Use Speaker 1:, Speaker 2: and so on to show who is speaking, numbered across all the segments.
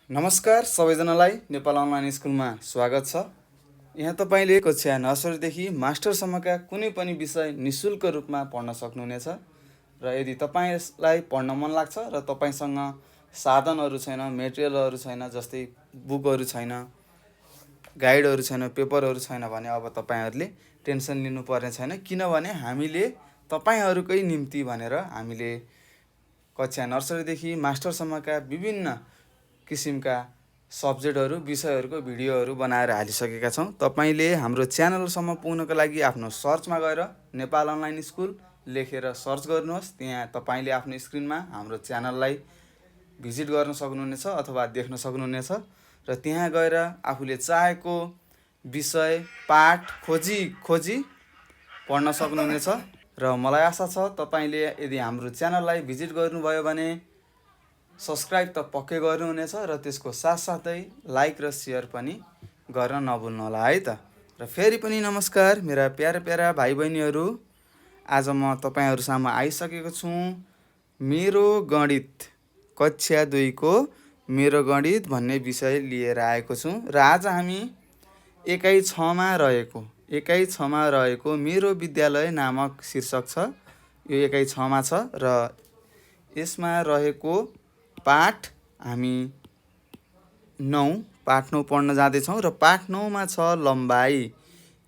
Speaker 1: नमस्कार सबैजनालाई नेपाल अनलाइन स्कुलमा स्वागत छ। यहाँ तपाईँले कक्षा नर्सरीदेखि मास्टरसम्मका कुनै पनि विषय निशुल्क रूपमा पढ्न सक्नुहुनेछ। र यदि तपाईँलाई पढ्न मन लाग्छ र तपाईँसँग साधनहरू छैन, मेटेरियलहरू छैन, जस्तै बुकहरू छैन, गाइडहरू छैन, पेपरहरू छैन भने अब तपाईँहरूले टेन्सन लिनुपर्ने छैन, किनभने हामीले तपाईँहरूकै निम्ति भनेर हामीले कक्षा नर्सरीदेखि मास्टरसम्मका विभिन्न किसिमका सब्जेक्टहरू विषयहरूको भिडियोहरू बनाएर हालिसकेका छौँ। तपाईँले हाम्रो च्यानलसम्म पुग्नको लागि आफ्नो सर्चमा गएर नेपाल अनलाइन स्कुल लेखेर सर्च गर्नुहोस्। त्यहाँ तपाईँले आफ्नो स्क्रिनमा हाम्रो च्यानललाई भिजिट गर्न सक्नुहुनेछ अथवा देख्न सक्नुहुनेछ र त्यहाँ गएर आफूले चाहेको विषय पाठ खोजी पढ्न सक्नुहुनेछ। र मलाई आशा छ तपाईँले यदि हाम्रो च्यानललाई भिजिट गर्नुभयो भने सब्सक्राइब त पक्कै गर्नुहुनेछ र त्यसको साथसाथै लाइक र सेयर पनि गर्न नभुल्नुहोला है त। र फेरि पनि नमस्कार मेरा प्यारा प्यारा भाइ बहिनीहरू, आज म तपाईँहरू सामु आइसकेको छु मेरो गणित कक्षा 2 को मेरो गणित भन्ने विषय लिएर आएको छु। र आज हामी एकाइ 6 मा रहेको मेरो विद्यालय नामक शीर्षक छ। यो एकाइ 6 मा छ र यसमा रहेको पाठ हामी 9 पढ्न जाँदैछौँ र पाठ 9 मा छ लम्बाइ।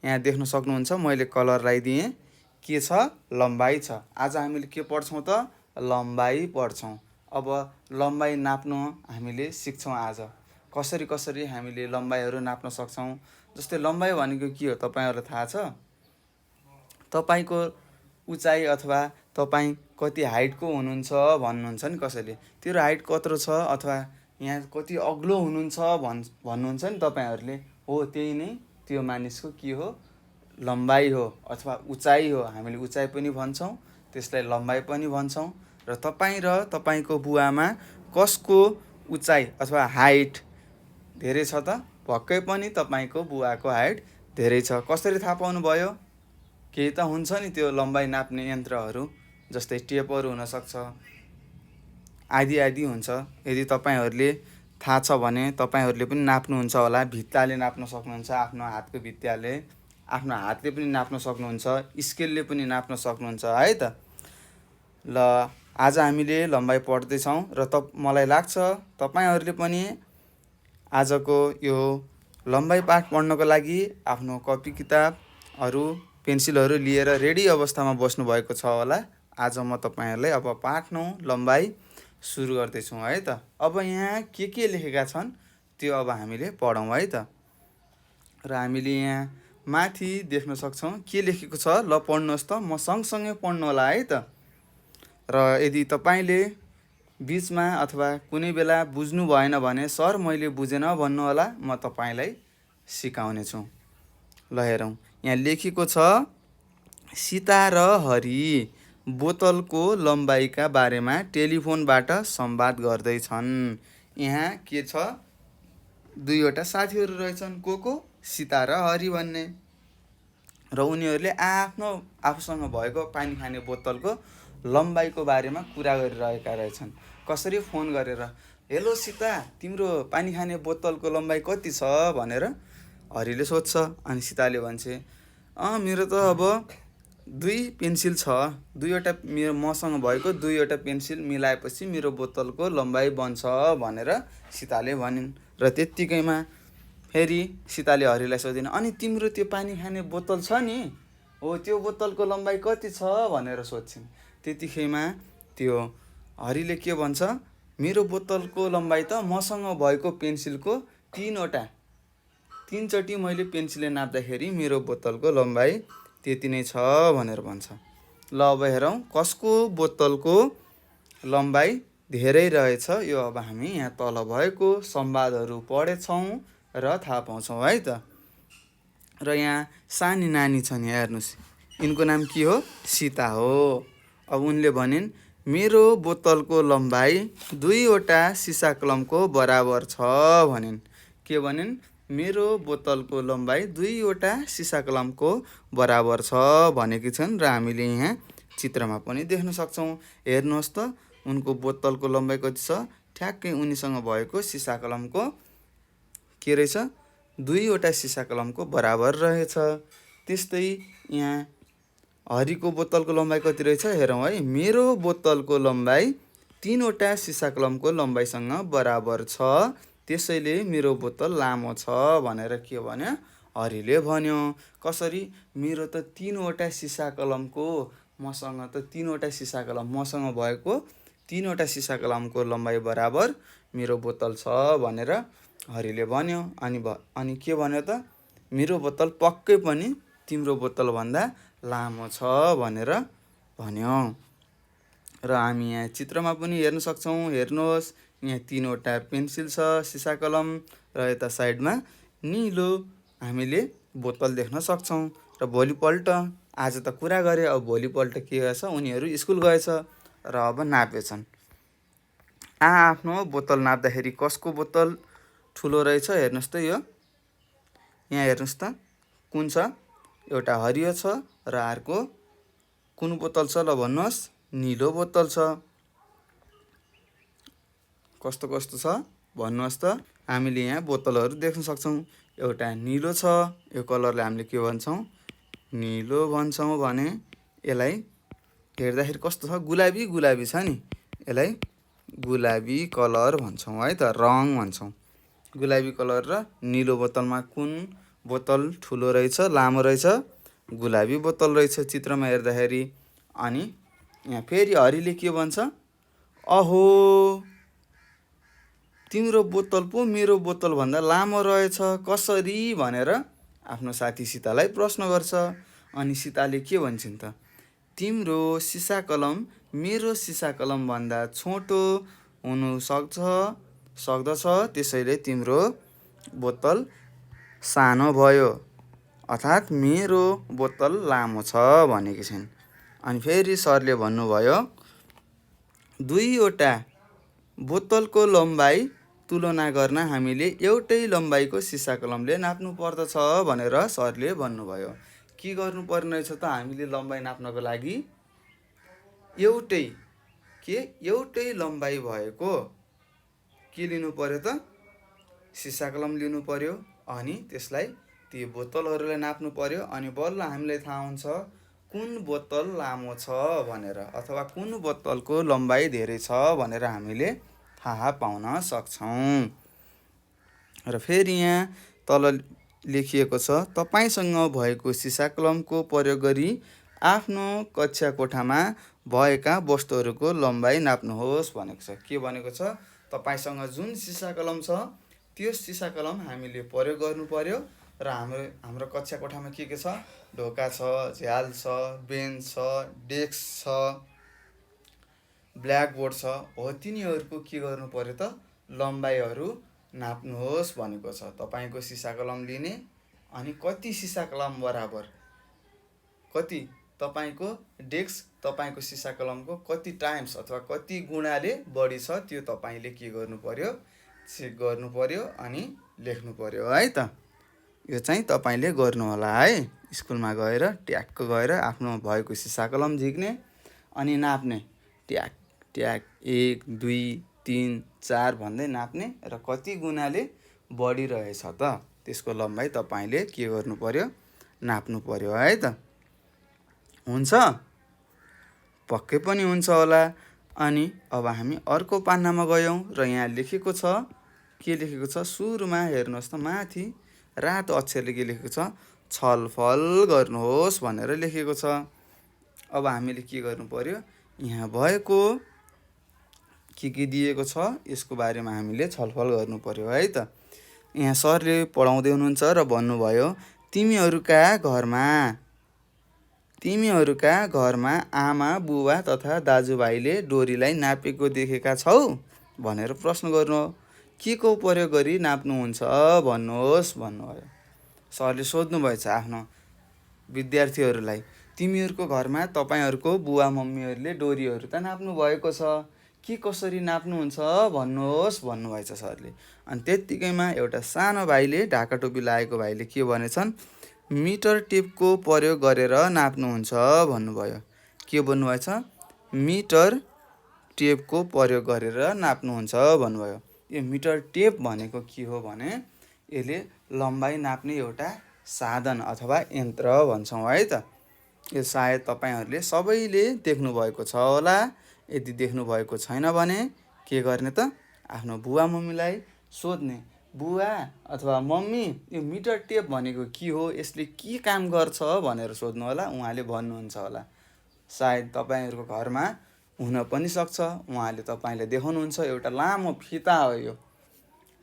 Speaker 1: यहाँ देख्न सक्नुहुन्छ मैले कलर लगाइदिएँ, के छ लम्बाइ छ। आज हामीले के पढ्छौँ त लम्बाइ पढ्छौँ। अब लम्बाइ नाप्न हामीले सिक्छौँ। आज कसरी हामीले लम्बाइहरू नाप्न सक्छौँ। जस्तै लम्बाइ भनेको के हो तपाईँहरूलाई थाहा छ? तपाईँको उचाइ अथवा तपाईँ कति हाइटको हुनुहुन्छ भन्नुहुन्छ नि कसैले, तेरो हाइट कत्रो छ अथवा यहाँ कति अग्लो हुनुहुन्छ भन्नुहुन्छ नि तपाईँहरूले, हो त्यही नै त्यो मानिसको के हो लम्बाइ हो अथवा उचाइ हो। हामीले उचाइ पनि भन्छौँ, त्यसलाई लम्बाइ पनि भन्छौँ। र तपाईँको बुवामा कसको उचाइ अथवा हाइट धेरै छ त? पक्कै पनि तपाईँको बुवाको हाइट धेरै छ। कसरी थाहा पाउनुभयो? केही त हुन्छ नि त्यो लम्बाइ नाप्ने यन्त्रहरू, जस्तै टेपहरू हुनसक्छ, आदि हुन्छ। यदि तपाईँहरूले थाहा छ भने तपाईँहरूले पनि नाप्नुहुन्छ होला। भित्ताले नाप्न सक्नुहुन्छ, आफ्नो हातको भित्ताले, आफ्नो हातले पनि नाप्न सक्नुहुन्छ, स्केलले पनि नाप्न सक्नुहुन्छ है त। ल आज हामीले लम्बाइ पढ्दैछौँ र मलाई लाग्छ तपाईँहरूले पनि आजको यो लम्बाइ पाठ पढ्नको लागि आफ्नो कपी किताबहरू पेन्सिलहरू लिएर रेडी अवस्थामा बस्नुभएको छ होला। आज म तपाईँहरूलाई अब पाठ 9 लम्बाइ सुरु गर्दैछु है त। अब यहाँ के लेखेका छन् त्यो अब हामीले पढौँ है त। र हामीले यहाँ माथि देख्न सक्छौँ के लेखेको छ। ल पढ्नुहोस् त, म सँगसँगै पढ्नु होला है त। र यदि तपाईँले बिचमा अथवा कुनै बेला बुझ्नु भएन भने सर मैले बुझेन भन्नु होला, म तपाईँलाई सिकाउने छु। ल हेरौँ, यहाँ लेखेको छ सीता र हरि बोतलको लम्बाइका बारेमा टेलिफोनबाट संवाद गर्दैछन्। यहाँ के छ, दुईवटा साथीहरू रहेछन्, को सीता र हरि भन्ने। र उनीहरूले आफूसँग भएको पानी खाने बोतलको लम्बाइको बारेमा कुरा गरिरहेका रहेछन्। कसरी? फोन गरेर, हेलो सीता, तिम्रो पानी खाने बोतलको लम्बाइ कति छ भनेर हरिले सोध्छ। अनि सीताले भन्छ, मेरो त अब 2 पेन्सिल छ, दुईवटा मेरो मसँग भएको 2वटा पेन्सिल मिलाएपछि मेरो बोतलको लम्बाइ बन्छ भनेर सीताले भनिन्। र त्यत्तिकैमा फेरि सीताले हरिलाई सोधिन्, अनि तिम्रो त्यो पानी खाने बोतल छ नि, हो त्यो बोतलको लम्बाइ कति छ भनेर सोध्छिन्। त्यतिकैमा त्यो हरिले के भन्छ, मेरो बोतलको लम्बाइ त मसँग भएको पेन्सिलको 3चोटि मैले पेन्सिलले नाप्दाखेरि मेरो बोतलको लम्बाइ त्यति नै छ भनेर भन्छ। ल अब हेरौँ कसको बोतलको लम्बाइ धेरै रहेछ। यो अब हामी यहाँ तल भएको संवादहरू पढेछौँ र थाहा पाउँछौँ है त। र यहाँ सानी नानी छन्, यहाँ हेर्नुहोस्, यिनको नाम के हो? सीता हो। अब उनले भनिन् मेरो बोतलको लम्बाइ 2वटा सिसा कलमको बराबर छ भनिन्। के भनिन्? मेरो बोतलको लम्बाइ 2वटा सिसा कलमको बराबर छ भनेकी छन्। र हामीले यहाँ चित्रमा पनि देख्न सक्छौँ। हेर्नुहोस् त, उनको बोतलको लम्बाइ कति छ? ठ्याक्कै उनीसँग भएको सिसा कलमको के रहेछ 2वटा सिसा कलमको बराबर रहेछ। त्यस्तै यहाँ हरिको बोतलको लम्बाइ कति रहेछ हेरौँ है। मेरो बोतलको लम्बाइ 3वटा सिसा कलमको लम्बाइसँग बराबर छ, त्यसैले मेरो बोतल लामो छ भनेर के भन्यो हरिले भन्यो। कसरी? मेरो त 3वटा सिसा कलमको मसँग त 3वटा सिसा कलम मसँग भएको 3वटा सिसा कलमको लम्बाइ बराबर मेरो बोतल छ भनेर हरिले भन्यो। अनि के भन्यो त मेरो बोतल पक्कै पनि तिम्रो बोतलभन्दा लामो छ भनेर भन्यो। र हामी यहाँ चित्रमा पनि हेर्न सक्छौँ। हेर्नुहोस् यहाँ 3वटा पेन्सिल छ सिसा कलम र यता साइडमा निलो हामीले बोतल देख्न सक्छौँ। र भोलिपल्ट आज त कुरा गरे, अब भोलिपल्ट के गर्छ उनीहरू स्कुल गएछ र अब नापेछन्। आफ्नो बोतल नाप्दाखेरि कसको बोतल ठुलो रहेछ हेर्नुहोस् त। यो यहाँ हेर्नुहोस् त कुन छ, एउटा हरियो छ र अर्को कुन बोतल छ ल भन्नुहोस्, निलो बोतल छ। कस्तो कस्तो छ भन्नुहोस् त। हामीले यहाँ बोतलहरू देख्न सक्छौँ। एउटा निलो छ, यो कलरलाई हामीले के भन्छौँ निलो भन्छौँ भने यसलाई हेर्दाखेरि कस्तो छ गुलाबी गुलाबी छ नि, यसलाई गुलाबी कलर भन्छौँ है त, रङ भन्छौँ। गुलाबी कलर र निलो बोतलमा कुन बोतल ठुलो रहेछ लामो रहेछ? गुलाबी बोतल रहेछ चित्रमा हेर्दाखेरि। अनि यहाँ फेरि हरिले के भन्छ, अहो तिम्रो बोतल पो मेरो बोतलभन्दा लामो रहेछ कसरी भनेर आफ्नो साथी सीतालाई प्रश्न गर्छ। अनि सीताले के भन्छन् त, तिम्रो सिसा कलम मेरो सिसा कलमभन्दा छोटो हुनु सक्दछ, त्यसैले तिम्रो बोतल सानो भयो, अर्थात् मेरो बोतल लामो छ भनेकी छिन्। अनि फेरि सरले भन्नुभयो 2वटा बोतलको लम्बाइ तुलना गर्न हामीले एउटै लम्बाइको सिसा कलमले नाप्नु पर्दछ भनेर सरले भन्नुभयो। के गर्नुपर्ने रहेछ त हामीले लम्बाइ नाप्नको लागि एउटै लम्बाइ भएको के लिनु पर्यो त सिसा कलम लिनु पर्यो। अनि त्यसलाई ती बोतलहरूलाई नाप्नु पर्यो। अनि बल्ल हामीलाई थाहा हुन्छ कुन बोतल लामो छ भनेर, अथवा कुन बोतलको लम्बाइ धेरै छ भनेर हामीले थाहा पाउन सक्छौँ। र फेरि यहाँ तल लेखिएको छ, तपाईसँग भएको सिसा कलमको प्रयोग गरी आफ्नो कक्षा कोठामा भएका वस्तुहरूको लम्बाइ नाप्नुहोस् भनेको छ। के भनेको छ, तपाईसँग जुन सिसा कलम छ त्यो सिसा कलम हामीले प्रयोग गर्नु पर्यो र हाम्रो कक्षा कोठामा के छ, ढोका छ, झ्याल छ, बेन्च छ, डेस्क छ, ब्ल्याकबोर्ड छ, हो तिनीहरूको के गर्नु पर्यो त लम्बाइहरू नाप्नुहोस् भनेको छ। तपाईँको सिसा कलम लिने अनि कति सिसा कलम बराबर, कति तपाईँको डेस्क तपाईँको सिसा कलमको कति टाइम्स अथवा कति गुणाले बढी छ त्यो तपाईँले के गर्नु पर्यो, चेक गर्नु पर्यो अनि लेख्नु पर्यो है त। यो चाहिँ तपाईँले गर्नु होला है। स्कुलमा गएर ट्याक्क गएर आफ्नो भएको सिसा कलम झिक्ने अनि नाप्ने, ट्याक ट्याक 1 2 3 4 भन्दै नाप्ने र कति गुणाले बढी रहेछ त त्यसको लम्बाइ तपाईँले के गर्नु पर्यो, नाप्नु पर्यो है त। हुन्छ, पक्कै पनि हुन्छ होला। अनि अब हामी अर्को पान्नामा गयौँ र यहाँ लेखेको छ, के लेखेको छ सुरुमा हेर्नुहोस् त, माथि रातो अक्षरले के लेखेको छ, छलफल गर्नुहोस् भनेर लेखेको छ। अब हामीले के गर्नु पर्यो, यहाँ भएको के दिएको छ यसको बारेमा हामीले छलफल गर्नु पर्यो है त। यहाँ सरले पढाउँदै हुनुहुन्छ र भन्नुभयो तिमीहरूका घरमा आमा बुबा तथा दाजुभाइले डोरीलाई नापेको देखेका छौ भनेर प्रश्न गर्नु। के को प्रयोग गरी नाप्नुहुन्छ भन्नुहोस् भन्नुभयो। सरले सोध्नुभएछ आफ्नो विद्यार्थीहरूलाई, तिमीहरूको घरमा तपाईँहरूको बुवा मम्मीहरूले डोरीहरू त नाप्नु भएको छ, के कसरी नाप्नुहुन्छ भन्नुहोस् भन्नुभएछ सरले। अनि त्यत्तिकैमा एउटा सानो भाइले, ढाका टोपी लगाएको भाइले के भनेछन्, मिटर टेपको प्रयोग गरेर नाप्नुहुन्छ भन्नुभयो। के भन्नुभएछ, मिटर टेपको प्रयोग गरेर नाप्नुहुन्छ भन्नुभयो। यो मिटर टेप भनेको के हो भने यसले लम्बाइ नाप्ने एउटा साधन अथवा यन्त्र भन्छौँ है त। यो सायद तपाईँहरूले सबैले देख्नुभएको छ होला। यदि देख्नुभएको छैन भने के गर्ने त, आफ्नो बुवा मम्मीलाई सोध्ने, बुवा अथवा मम्मी यो मिटर टेप भनेको के हो, यसले के काम गर्छ भनेर सोध्नु होला। उहाँले भन्नुहुन्छ होला। सायद तपाईँहरूको घरमा हुन पनि सक्छ। उहाँले तपाईँले देखाउनुहुन्छ एउटा लामो फिता हो। यो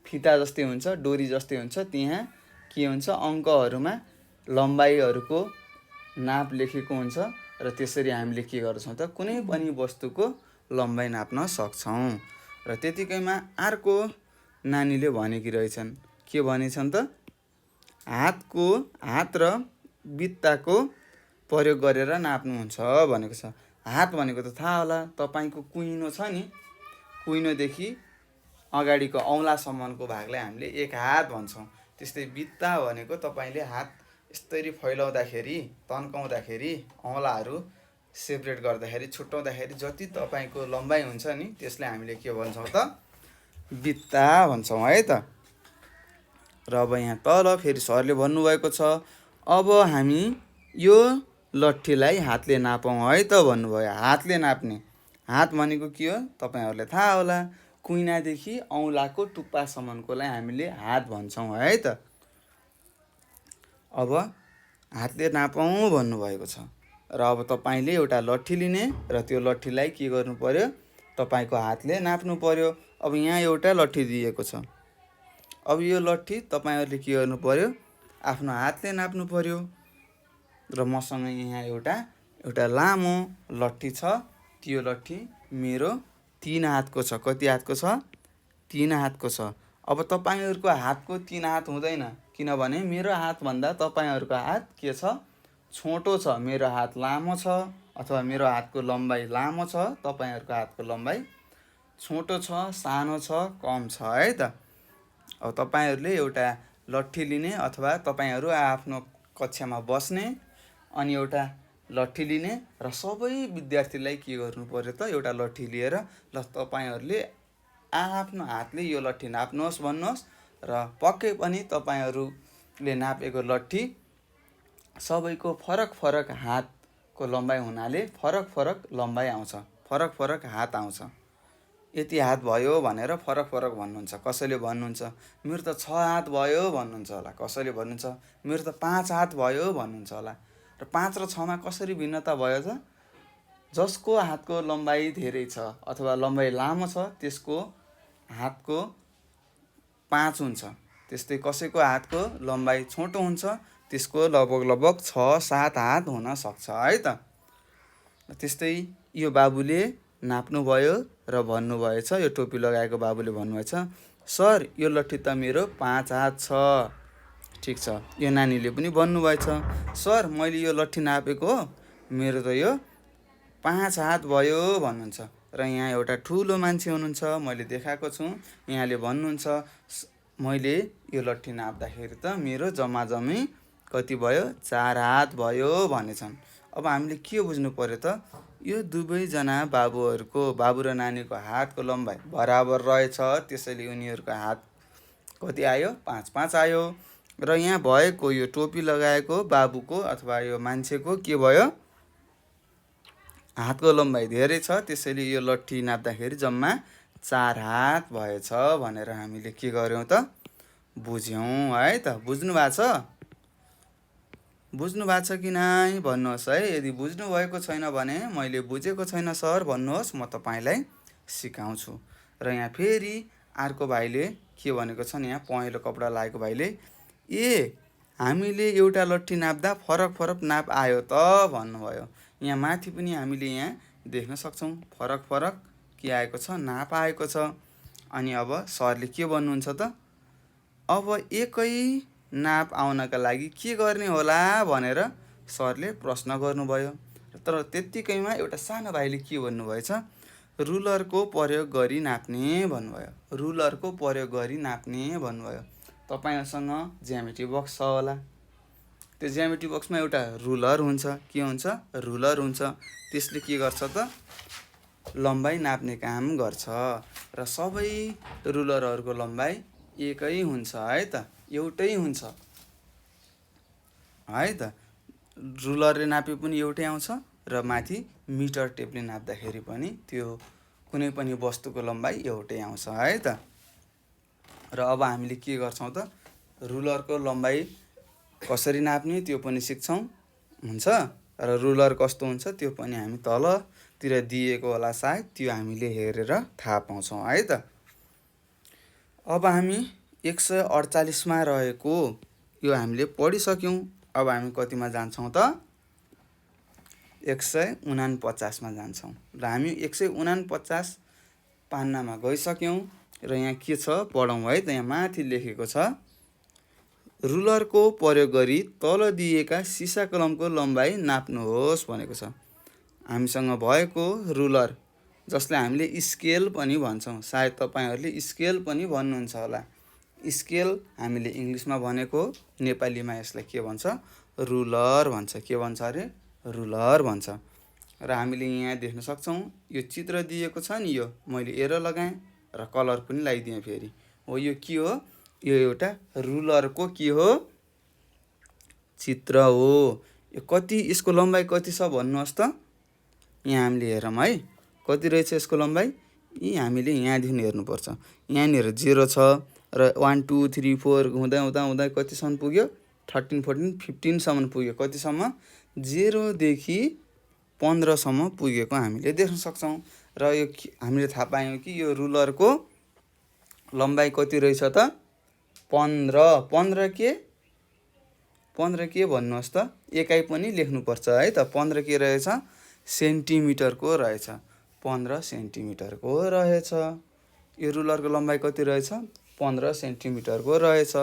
Speaker 1: फिता जस्तै हुन्छ, डोरी जस्तै हुन्छ। त्यहाँ के हुन्छ, अङ्कहरूमा लम्बाइहरूको नाप लेखेको हुन्छ र त्यसरी हामीले के गर्छौँ त, कुनै पनि वस्तुको लम्बाइ नाप्न सक्छौँ। र त्यतिकैमा अर्को नानीले भनेकी रहेछन्, के भनेछन् त, हात र बित्ताको प्रयोग गरेर नाप्नुहुन्छ भनेको छ। हात भनेको त थाहा होला तपाईँको, कुइनो छ नि, कुइनोदेखि अगाडिको औँलासम्मको भागलाई हामीले एक हात भन्छौँ। त्यस्तै बित्ता भनेको तपाईँले हात यसरी फैलाउँदाखेरि, तन्काउँदाखेरि, औँलाहरू सेपरेट गर्दाखेरि, छुट्याउँदाखेरि जति तपाईँको लम्बाइ हुन्छ नि त्यसलाई हामीले के भन्छौँ त, बित्ता भन्छौँ है त। र अब यहाँ तल फेरि सरले भन्नुभएको छ, अब हामी यो लट्ठीलाई हातले नापौँ है त भन्नुभयो। हातले नाप्ने, हात भनेको के हो तपाईँहरूलाई थाहा होला, कुइनादेखि औँलाको टुप्पासम्मकोलाई हामीले हात भन्छौँ है त। अब हातले नापौँ भन्नुभएको छ। र अब तपाईँले एउटा लट्ठी लिने र त्यो लट्ठीलाई के गर्नु पर्यो, तपाईँको हातले नाप्नु पर्यो। अब यहाँ एउटा लट्ठी दिएको छ। अब यो लट्ठी तपाईँहरूले के गर्नु पर्यो, आफ्नो हातले नाप्नु पर्यो। र मसँग यहाँ एउटा लामो लट्ठी छ। त्यो लट्ठी मेरो 3 हातको छ। कति हातको छ? 3 हातको छ। अब तपाईँहरूको हातको 3 हात हुँदैन, किनभने मेरो हातभन्दा तपाईँहरूको हात के छ, छोटो छ। मेरो हात लामो छ अथवा मेरो हातको लम्बाइ लामो छ, तपाईँहरूको हातको लम्बाइ छोटो छ, सानो छ, कम छ है त। अब तपाईँहरूले एउटा लट्ठी लिने अथवा तपाईँहरू आफ्नो कक्षामा बस्ने अनि एउटा लट्ठी लिने र सबै विद्यार्थीलाई के गर्नु पर्यो त, एउटा लट्ठी लिएर ल तपाईँहरूले आफ्नो हातले यो लट्ठी नाप्नुहोस् भन्नुहोस्। र पक्कै पनि तपाईँहरूले नापेको लट्ठी सबैको फरक फरक हातको लम्बाइ हुनाले फरक फरक लम्बाइ आउँछ, फरक फरक हात आउँछ। यति हात भयो भनेर फरक फरक भन्नुहुन्छ। कसैले भन्नुहुन्छ मेरो त 6 हात भयो भन्नुहुन्छ होला। कसैले भन्नुहुन्छ मेरो त 5 हात भयो भन्नुहुन्छ होला। र 5 र 6 मा कसरी भिन्नता भयो त, जसको हातको लम्बाइ धेरै छ अथवा लम्बाइ लामो छ त्यसको हातको 5 हुन्छ। त्यस्तै कसैको हातको लम्बाइ छोटो हुन्छ, त्यसको लगभग 6-7 हात हुन सक्छ है त। त्यस्तै यो बाबुले नाप्नुभयो र भन्नुभएछ, यो टोपी लगाएको बाबुले भन्नुभएछ, सर यो लट्ठी त मेरो 5 हात छ। ठिक छ। यो नानीले पनि भन्नुभएछ, सर मैले यो लट्ठी नापेको हो, मेरो त यो 5 हात भयो भन्नुहुन्छ। र यहाँ एउटा ठुलो मान्छे हुनुहुन्छ, मैले देखाएको छु। यहाँले भन्नुहुन्छ मैले यो लट्ठी नाप्दाखेरि त मेरो जम्मी कति भयो, 4 हात भयो भनेछन्। अब हामीले के बुझ्नु पर्यो त, यो दुवैजना बाबु र नानीको हातको लम्बाइ बराबर रहेछ, त्यसैले उनीहरूको हात कति आयो, 5-5 आयो। र यहाँ भएको यो टोपी लगाएको बाबुको अथवा यो मान्छेको के भयो, हातको लम्बाइ धेरै छ, त्यसैले यो लट्ठी नाप्दाखेरि जम्मा 4 हात भएछ भनेर हामीले के गर्यौँ त, बुझ्यौँ है त। बुझ्नु भएको छ? बुझ्नु भएको छ कि नै भन्नुहोस् है। यदि बुझ्नु भएको छैन भने मैले बुझेको छैन सर भन्नुहोस्, म तपाईँलाई सिकाउँछु। र यहाँ फेरि अर्को भाइले के भनेको छन्, यहाँ पहेँलो कपडा लगाएको भाइले, हामीले एउटा लट्ठी नाप्दा फरक फरक नाप आयो त भन्नुभयो। यहाँ माथि पनि हामीले यहाँ देख्न सक्छौँ फरक फरक के आएको छ, नाप आएको छ। अनि अब सरले के भन्नुहुन्छ त, अब एकै नाप आउनका लागि के गर्ने होला भनेर सरले प्रश्न गर्नुभयो। तर त्यत्तिकैमा एउटा सानो भाइले के भन्नुभएछ, रुलरको प्रयोग गरी नाप्ने भन्नुभयो। रुलरको प्रयोग गरी नाप्ने भन्नुभयो। तपाईँहरूसँग ज्यामिट्री बक्स छ होला। त्यो ज्यामिट्री बक्समा एउटा रुलर हुन्छ। के हुन्छ? रुलर हुन्छ। त्यसले के गर्छ त, लम्बाइ नाप्ने काम गर्छ र सबै रुलरहरूको लम्बाइ एकै हुन्छ है त, एउटै हुन्छ है त। रुलरले नापे पनि एउटै आउँछ र माथि मिटर टेपले नाप्दाखेरि पनि त्यो कुनै पनि वस्तुको लम्बाइ एउटै आउँछ है त। र अब हामीले के गर्छौँ त, रुलरको लम्बाइ कसरी नाप्ने त्यो पनि सिक्छौँ हुन्छ र रुलर कस्तो हुन्छ त्यो पनि हामी तलतिर दिएको होला सायद, त्यो हामीले हेरेर थाहा पाउँछौँ है त। अब हामी 148मा रहेको यो हामीले पढिसक्यौँ। अब हामी कतिमा जान्छौँ त, 149मा जान्छौँ र हामी 149 पान्नामा गइसक्यौँ र यहाँ के छ पढौँ है त। यहाँ माथि लेखेको छ, रुलरको प्रयोग गरी तल दिएका सिसा कलमको लम्बाइ नाप्नुहोस् भनेको छ। हामीसँग भएको रुलर, जसलाई हामीले स्केल पनि भन्छौँ, सायद तपाईँहरूले स्केल पनि भन्नुहुन्छ होला। स्केल हामीले इङ्ग्लिसमा भनेको, नेपालीमा यसलाई के भन्छ, रुलर भन्छ। के भन्छ अरे, रुलर भन्छ। र हामीले यहाँ देख्न सक्छौँ यो चित्र दिएको छ नि, यो मैले एरो लगाएँ र कलर पनि लगाइदिएँ फेरि। हो यो के हो, यो एउटा रुलरको के हो, चित्र हो। यो कति, यसको लम्बाइ कति छ भन्नुहोस् त। यहाँ हामीले हेरौँ है, कति रहेछ यसको लम्बाइ। यी हामीले यहाँदेखि हेर्नुपर्छ। यहाँनिर 0 छ र 1 2 3 4 हुँदा हुँदा हुँदा कतिसम्म पुग्यो, 13 14 15सम्म पुग्यो। कतिसम्म, 0 देखि 15सम्म पुगेको हामीले देख्न सक्छौँ। र यो हामीले थाहा पायौँ कि यो रुलरको लम्बाइ कति रहेछ त, 15। 15 के भन्नुहोस् त, एकाइ पनि लेख्नुपर्छ है त। 15 के रहेछ, सेन्टिमिटरको रहेछ। 15 सेन्टिमिटरको रहेछ। यो रुलरको लम्बाइ कति रहेछ, 15 सेन्टिमिटरको रहेछ।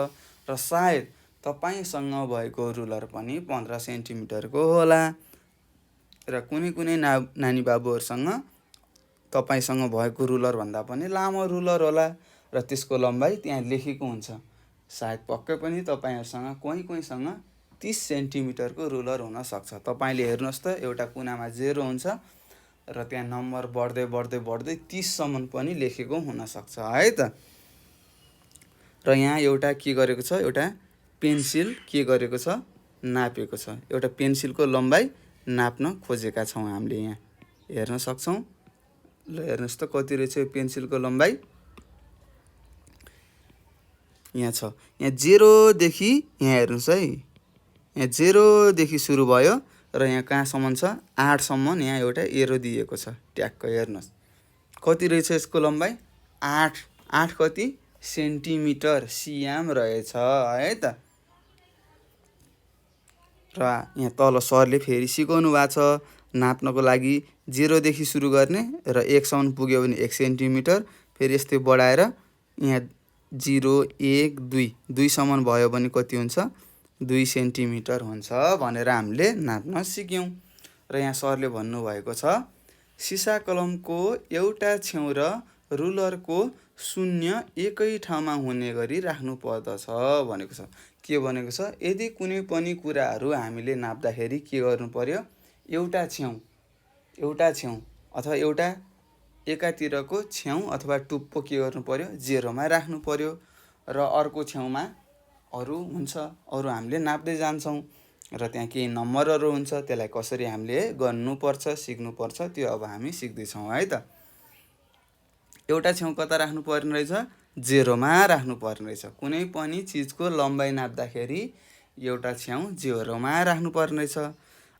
Speaker 1: र सायद तपाईँसँग भएको रुलर पनि 15 सेन्टिमिटरको होला र कुनै कुनै नानी बाबुहरूसँग तपाईँसँग भएको रुलर भन्दा पनि लामो रुलर होला र त्यसको लम्बाइ त्यहाँ लेखेको हुन्छ। सायद पक्कै पनि तपाईँहरूसँग कोहीसँग 30 सेन्टिमिटरको रुलर हुनसक्छ। तपाईँले हेर्नुहोस् त, एउटा कुनामा 0 हुन्छ र त्यहाँ नम्बर बढ्दै बढ्दै बढ्दै 30सम्म पनि लेखेको हुनसक्छ है त। र यहाँ एउटा के गरेको छ, एउटा पेन्सिल के गरेको छ, नापेको छ। एउटा पेन्सिलको लम्बाइ नाप्न खोजेका छौँ हामीले। यहाँ हेर्न सक्छौँ। ल हेर्नुहोस् त कति रहेछ यो पेन्सिलको लम्बाइ। यहाँ छ, यहाँ 0 देखि यहाँ हेर्नुहोस् है, यहाँ 0 देखि सुरु भयो र यहाँ कहाँसम्म छ, 8सम्म यहाँ एउटा एरो दिएको छ। ट्याक्क हेर्नुहोस् कति रहेछ यसको लम्बाइ, 8। 8 कति, सेन्टिमिटर, सिएम रहेछ है त। र यहाँ तल सरले फेरि सिकाउनु भएको छ नाप्नको लागि। 0 देखि सुरु गर्ने र 1सम्म पुग्यो भने 1 सेन्टिमिटर, फेरि यस्तै बढाएर यहाँ 0 1 2 2सम्म भयो भने कति हुन्छ, 2 सेन्टिमिटर हुन्छ भनेर हामीले नाप्न सिक्यौँ। र यहाँ सरले भन्नुभएको छ, सिसा कलमको एउटा छेउ र रुलरको शून्य एकै ठाउँमा हुने गरी राख्नु पर्दछ भनेको छ। के भनेको छ, यदि कुनै पनि कुराहरू हामीले नाप्दाखेरि के गर्नु पर्यो, एउटा छेउ अथवा एउटा एकातिरको छेउ अथवा टुप्पो के गर्नु पर्यो, 0मा राख्नु पर्यो र अर्को छेउमा अरू हुन्छ, अरू हामीले नाप्दै जान्छौँ र त्यहाँ केही नम्बरहरू हुन्छ, त्यसलाई कसरी हामीले गर्नुपर्छ, सिक्नुपर्छ, त्यो अब हामी सिक्दैछौँ है त। एउटा छेउ कता राख्नु पर्ने रहेछ, 0मा राख्नु पर्ने रहेछ। कुनै पनि चिजको लम्बाइ नाप्दाखेरि एउटा छेउ 0मा राख्नु पर्ने रहेछ।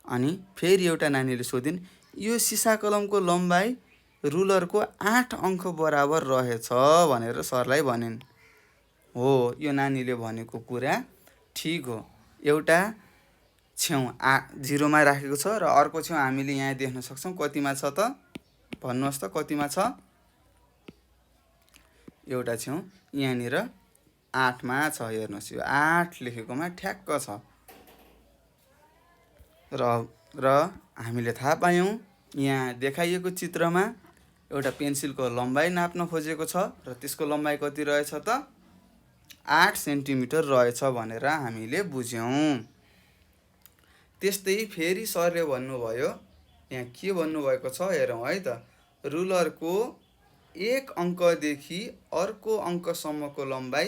Speaker 1: अनि फेरि एउटा नानीले सोधिन्, यो सिसा कलमको लम्बाइ रुलरको 8 अङ्क बराबर रहेछ भनेर सरलाई भनिन्। हो, यो नानीले भनेको कुरा ठिक हो। एउटा छेउ 0मा राखेको छ र अर्को छेउ हामीले यहाँ देख्न सक्छौँ कतिमा छ त, भन्नुहोस् त कतिमा छ। एउटा छेउ यहाँनिर 8मा छ। हेर्नुहोस् यो 8 लेखेकोमा ठ्याक्क छ। र हामीले थाहा पायौँ यहाँ देखाइएको चित्रमा एउटा पेन्सिलको लम्बाइ नाप्न खोजेको छ र त्यसको लम्बाइ कति रहेछ त, 8 सेन्टिमिटर रहेछ भनेर हामीले बुझ्यौँ। त्यस्तै फेरि सरले भन्नुभयो, यहाँ के भन्नुभएको छ हेरौँ है त। रुलरको एक अङ्कदेखि अर्को अङ्कसम्मको लम्बाइ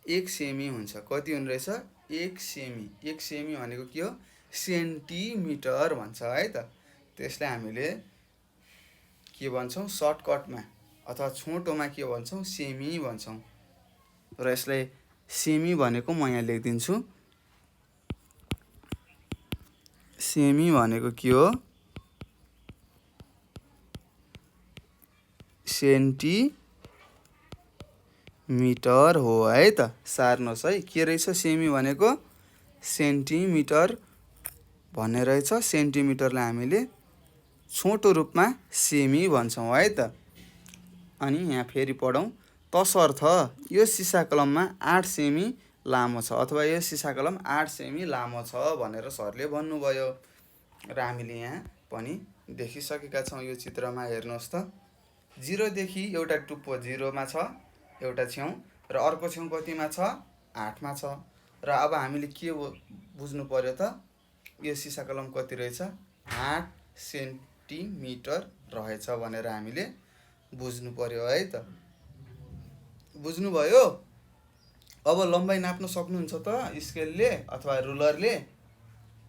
Speaker 1: 1 सेमी हुन्छ। कति हुने रहेछ? 1 सेमी। 1 सेमी भनेको के हो? सेन्टिमिटर भन्छ है त। त्यसलाई हामीले के भन्छौँ? सर्टकटमा अथवा छोटोमा के भन्छौँ? सेमी भन्छौँ। र यसलाई सेमी भनेको म यहाँ लेखिदिन्छु। सेमी भनेको के हो? सेन्टिमिटर हो है त। सार्नुहोस् है, के रहेछ सेमी भनेको? सेन्टिमिटर भन्ने रहेछ। सेन्टिमिटरलाई हामीले छोटो रूपमा सेमी भन्छौँ है त। अनि यहाँ फेरि पढौँ। तसर्थ यो सिसा कलममा 8 सेमी लामो छ, अथवा यो सिसा कलम 8 सेमी लामो छ भनेर सरले भन्नुभयो। र हामीले यहाँ पनि देखिसकेका छौँ। यो चित्रमा हेर्नुहोस् त, 0 देखि एउटा टुप्पो 0 मा छ, एउटा छेउ, र अर्को छेउ कतिमा छ? 8 मा छ। र अब हामीले के बुझ्नु पर्यो त? यो सिसा कलम कति रहेछ? 8 सेन्टिमिटर रहेछ भनेर हामीले बुझ्नु पर्यो है त। बुझ्नुभयो? अब लम्बाइ नाप्न सक्नुहुन्छ त स्केलले अथवा रुलरले?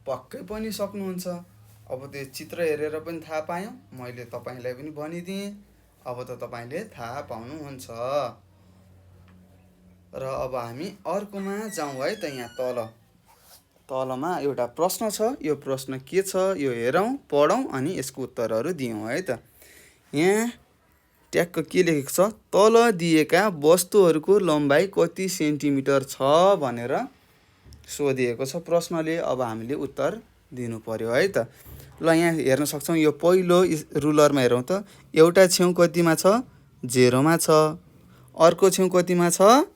Speaker 1: पक्कै पनि सक्नुहुन्छ। अब त्यो चित्र हेरेर पनि थाहा पायौँ, मैले तपाईँलाई पनि भनिदिएँ। अब त तपाईँले थाहा पाउनुहुन्छ। र अब हामी अर्कोमा जाउँ है त। यहाँ तलमा एउटा प्रश्न छ। यो प्रश्न के छ यो हेरौँ, पढौँ अनि यसको उत्तरहरू दियौँ है त। यहाँ ट्याक्क के लेखेको छ? तल दिएका वस्तुहरूको लम्बाइ कति सेन्टिमिटर छ भनेर सोधिएको छ प्रश्नले। अब हामीले उत्तर दिनु पर्यो है त। ल यहाँ हेर्न सक्छौँ। यो पहिलो रुलरमा हेरौँ त। एउटा छेउ कतिमा छ? 0 मा छ। अर्को छेउ कतिमा छ?